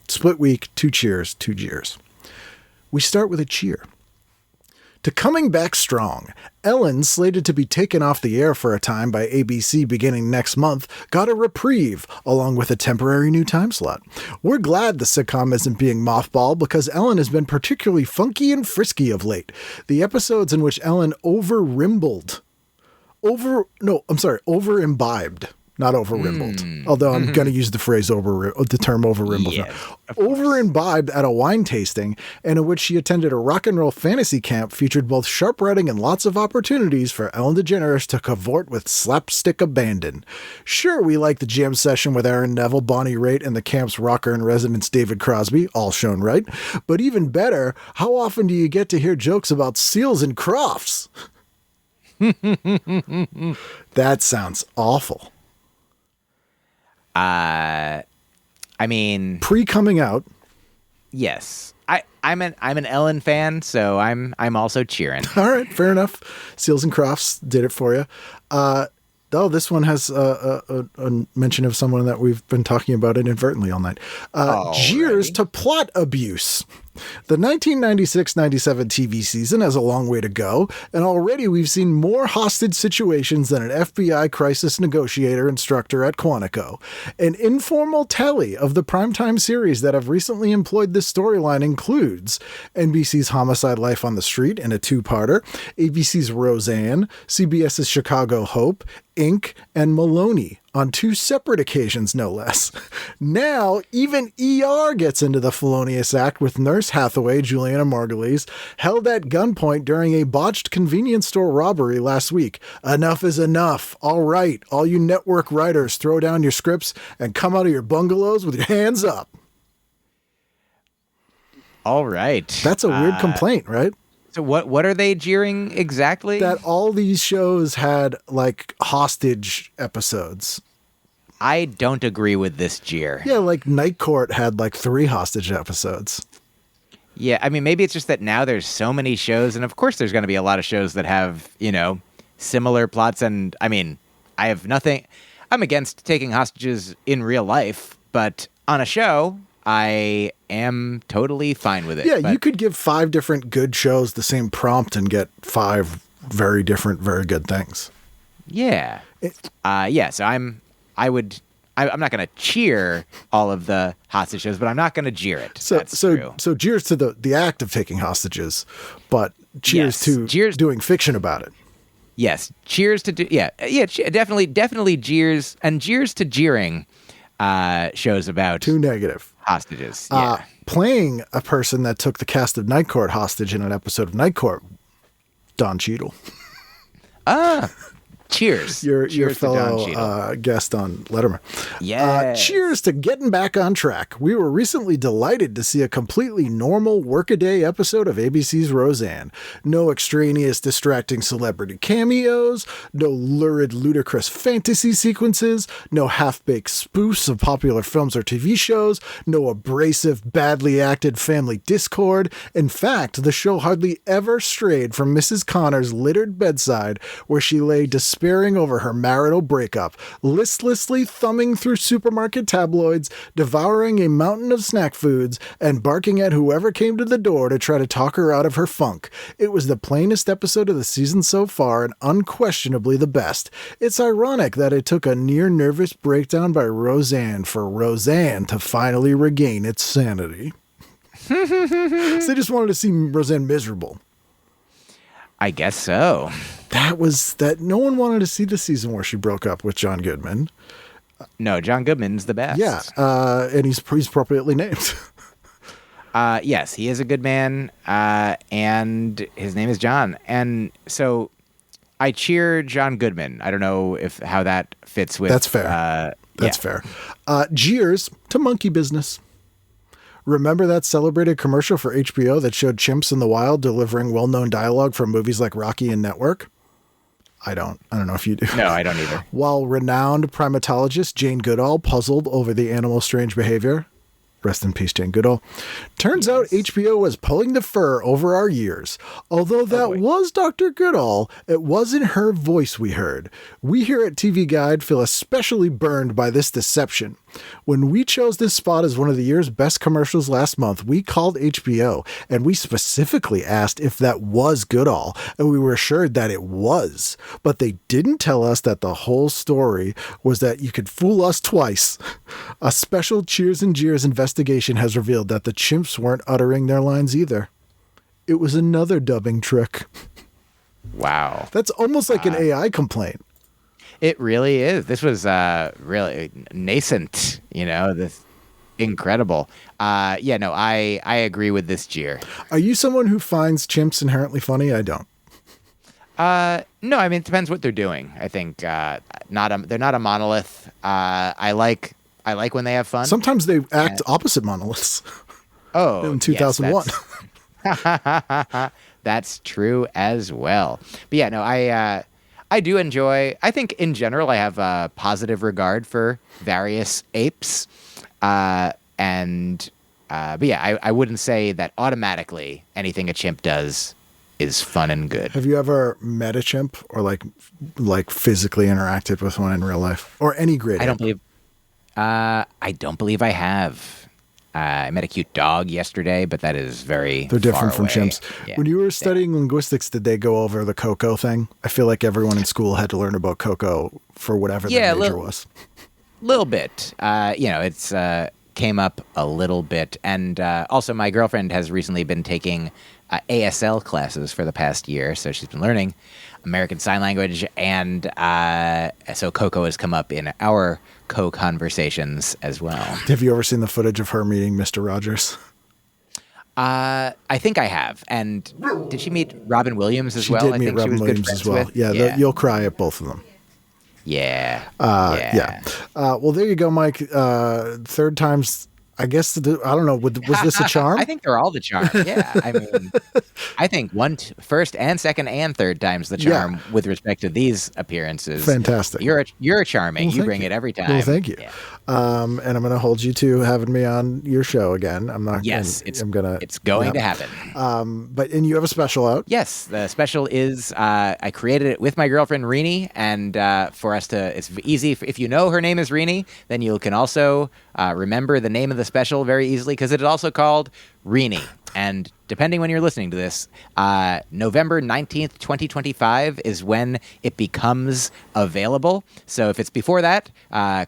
Split week, 2 cheers, 2 jeers. We start with a cheer. To coming back strong, Ellen, slated to be taken off the air for a time by ABC beginning next month, got a reprieve, along with a temporary new time slot. We're glad the sitcom isn't being mothballed because Ellen has been particularly funky and frisky of late. The episodes in which Ellen over-imbibed, not over-rimbled. Although I'm going to use the phrase the term over-rimbled.
Yes,
Over-imbibed at a wine tasting, and in which she attended a rock and roll fantasy camp, featured both sharp writing and lots of opportunities for Ellen DeGeneres to cavort with slapstick abandon. Sure, we like the jam session with Aaron Neville, Bonnie Raitt, and the camp's rocker in residence David Crosby, all shown right. But even better, how often do you get to hear jokes about seals and crofts? That sounds awful. Pre-coming out.
Yes. I'm an Ellen fan, so I'm also cheering.
All right, fair enough. Seals and Crofts did it for you. This one has a mention of someone that we've been talking about inadvertently all night. Jeers to plot abuse. The 1996-97 TV season has a long way to go, and already we've seen more hostage situations than an FBI crisis negotiator instructor at Quantico. An informal tally of the primetime series that have recently employed this storyline includes NBC's Homicide: Life on the Street in a 2-parter, ABC's Roseanne, CBS's Chicago Hope, Inc., and Maloney on 2 separate occasions, no less. Now, even ER gets into the felonious act with Nurse Hathaway, Juliana Margulies, held at gunpoint during a botched convenience store robbery last week. Enough is enough. All right, all you network writers, throw down your scripts and come out of your bungalows with your hands up.
All right.
That's a weird complaint, right?
So what are they jeering exactly?
That all these shows had like hostage episodes.
I don't agree with this jeer.
Yeah, like Night Court had like 3 hostage episodes.
Yeah, I mean, maybe it's just that now there's so many shows, and of course there's going to be a lot of shows that have, similar plots. And I mean, I'm against taking hostages in real life, but on a show, I am totally fine with it.
Yeah,
but
you could give 5 different good shows the same prompt and get 5 very different, very good things.
Yeah. So I'm not going to cheer all of the hostage shows, but I'm not going to jeer it. That's true.
So cheers to the act of taking hostages, but cheers
Yes,
to
cheers.
doing fiction about it.
Yes. Cheers to definitely jeers, and jeers to jeering shows about
Too negative.
hostages. Yeah.
Playing a person that took the cast of Night Court hostage in an episode of Night Court, Don Cheadle.
Cheers.
Your
Cheers to Don
fellow
Cheadle.
guest on Letterman.
Yes.
Cheers to getting back on track. We were recently delighted to see a completely normal workaday episode of ABC's Roseanne. No extraneous distracting celebrity cameos, no lurid ludicrous fantasy sequences, no half-baked spoofs of popular films or TV shows, no abrasive, badly acted family discord. In fact, the show hardly ever strayed from Mrs. Connor's littered bedside, where she lay despairing over her marital breakup, listlessly thumbing through supermarket tabloids, devouring a mountain of snack foods, and barking at whoever came to the door to try to talk her out of her funk. It was the plainest episode of the season so far, and unquestionably the best. It's ironic that it took a near-nervous breakdown by Roseanne for Roseanne to finally regain its sanity. So they just wanted to see Roseanne miserable.
I guess so.
That no one wanted to see the season where she broke up with John Goodman.
No, John Goodman's the best.
Yeah, and he's appropriately named.
Yes, he is a good man, and his name is John. And so I cheer John Goodman. I don't know how that fits with...
That's fair. That's fair. Jeers to monkey business. Remember that celebrated commercial for HBO that showed chimps in the wild delivering well-known dialogue from movies like Rocky and Network? I don't know if you do.
No, I don't either.
While renowned primatologist Jane Goodall puzzled over the animal's strange behavior. Rest in peace, Jane Goodall. Turns out HBO was pulling the fur over our years. Although that was Dr. Goodall, it wasn't her voice we heard. We here at TV Guide feel especially burned by this deception. When we chose this spot as one of the year's best commercials last month, we called HBO and we specifically asked if that was Goodall, and we were assured that it was. But they didn't tell us that the whole story was that you could fool us twice. A special Cheers and Jeers investigation has revealed that the chimps weren't uttering their lines either. It was another dubbing trick.
Wow.
That's almost like an AI complaint.
It really is. This was really nascent, this incredible. I agree with this jeer.
Are you someone who finds chimps inherently funny? I don't.
No, I mean, it depends what they're doing. I think they're not a monolith. I like when they have fun.
Sometimes they act opposite monoliths.
Oh,
in 2001.
Yes, that's true as well. But yeah, no, I do enjoy. I think in general, I have a positive regard for various apes, but yeah, I wouldn't say that automatically anything a chimp does is fun and good.
Have you ever met a chimp or like physically interacted with one in real life or any great?
I don't believe I have. I met a cute dog yesterday, but that is very
They're different
far
from
away.
chimps.
Yeah.
When you were studying linguistics, did they go over the Coco thing? I feel like everyone in school had to learn about Coco for whatever their major was.
Little bit. It's came up a little bit. And also my girlfriend has recently been taking ASL classes for the past year. So she's been learning American Sign Language. And so Coco has come up in our co-conversations as well.
Have you ever seen the footage of her meeting Mr. Rogers?
I think I have. And did she meet Robin Williams as well?
She did
I
meet
think
Robin
she was
Williams
good
as
friends
well.
with.
Yeah, you'll cry at both of them.
Yeah.
Yeah. Well, there you go, Mike. Third time's I guess, I don't know, was this a charm?
I think they're all the charm. Yeah. I mean, I think first and second and third time's the charm with respect to these appearances.
Fantastic.
You're charming.
Well,
you bring it every time.
Well, thank you.
Yeah.
And I'm going to hold you to having me on your show again. I'm not.
Yes,
it's
going to happen.
And you have a special out.
Yes, the special is I created it with my girlfriend Rini, and for us to, it's easy. If you know her name is Rini, then you can also remember the name of the special very easily because it is also called Rini. And depending when you're listening to this, November 19th, 2025 is when it becomes available. So if it's before that,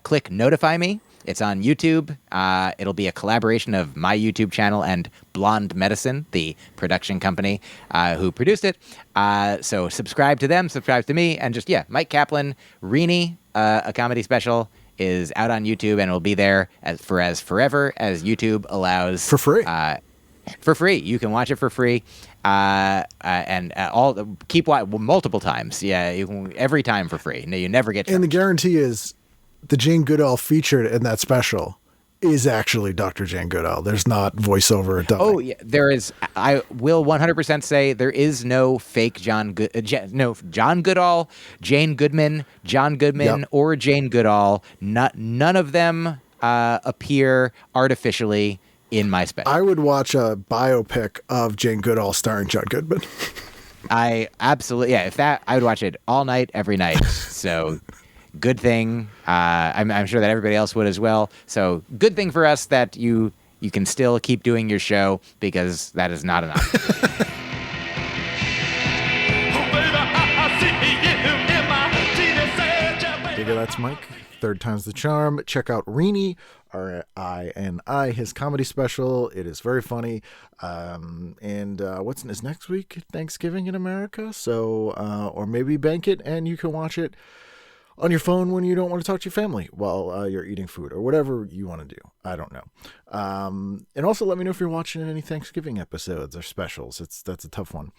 click Notify Me. It's on YouTube. It'll be a collaboration of my YouTube channel and Blonde Medicine, the production company who produced it. So subscribe to them, subscribe to me, and just, Mike Kaplan, Rini, a comedy special, is out on YouTube, and it'll be there as forever as YouTube allows.
For free.
For free. You can watch it for free. Keep watching multiple times. Yeah, you can, every time for free. No, you never get charged.
And the guarantee is the Jane Goodall featured in that special is actually Dr. Jane Goodall. There's not voiceover or dubbing.
Oh, yeah, there is. I will 100% say there is no fake John Goodall, Jane Goodman, John Goodman, or Jane Goodall. None of them appear artificially in my special.
I would watch a biopic of Jane Goodall starring John Goodman.
I absolutely, if that, I would watch it all night, every night. So good thing. I'm sure that everybody else would as well. So good thing for us that you can still keep doing your show, because that is not enough.
Digga, that's Mike. Third time's the charm. Check out Rini, R-I-N-I, his comedy special. It is very funny. Is next week? Thanksgiving in America. So, or maybe bank it and you can watch it on your phone when you don't want to talk to your family while you're eating food, or whatever you want to do. I don't know. And also let me know if you're watching any Thanksgiving episodes or specials. That's a tough one.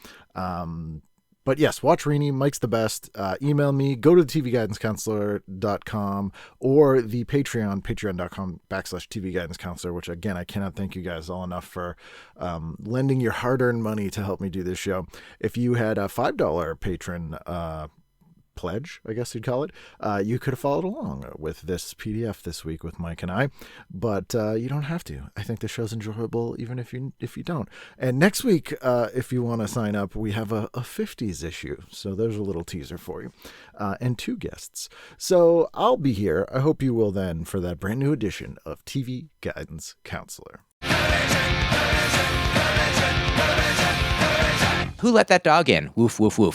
But yes, watch Rini. Mike's the best. Email me. Go to the tvguidancecounselor.com or the patreon.com/TV Guidance Counselor, which, again, I cannot thank you guys all enough for lending your hard-earned money to help me do this show. If you had a $5 patron pledge, I guess you'd call it, you could have followed along with this PDF this week with Mike and I, but you don't have to. I think the show's enjoyable even if you don't. And next week, if you want to sign up, we have a 50s issue, so there's a little teaser for you, and 2 guests. So I'll be here. I hope you will then for that brand new edition of TV Guidance Counselor.
Who let that dog in? Woof, woof, woof.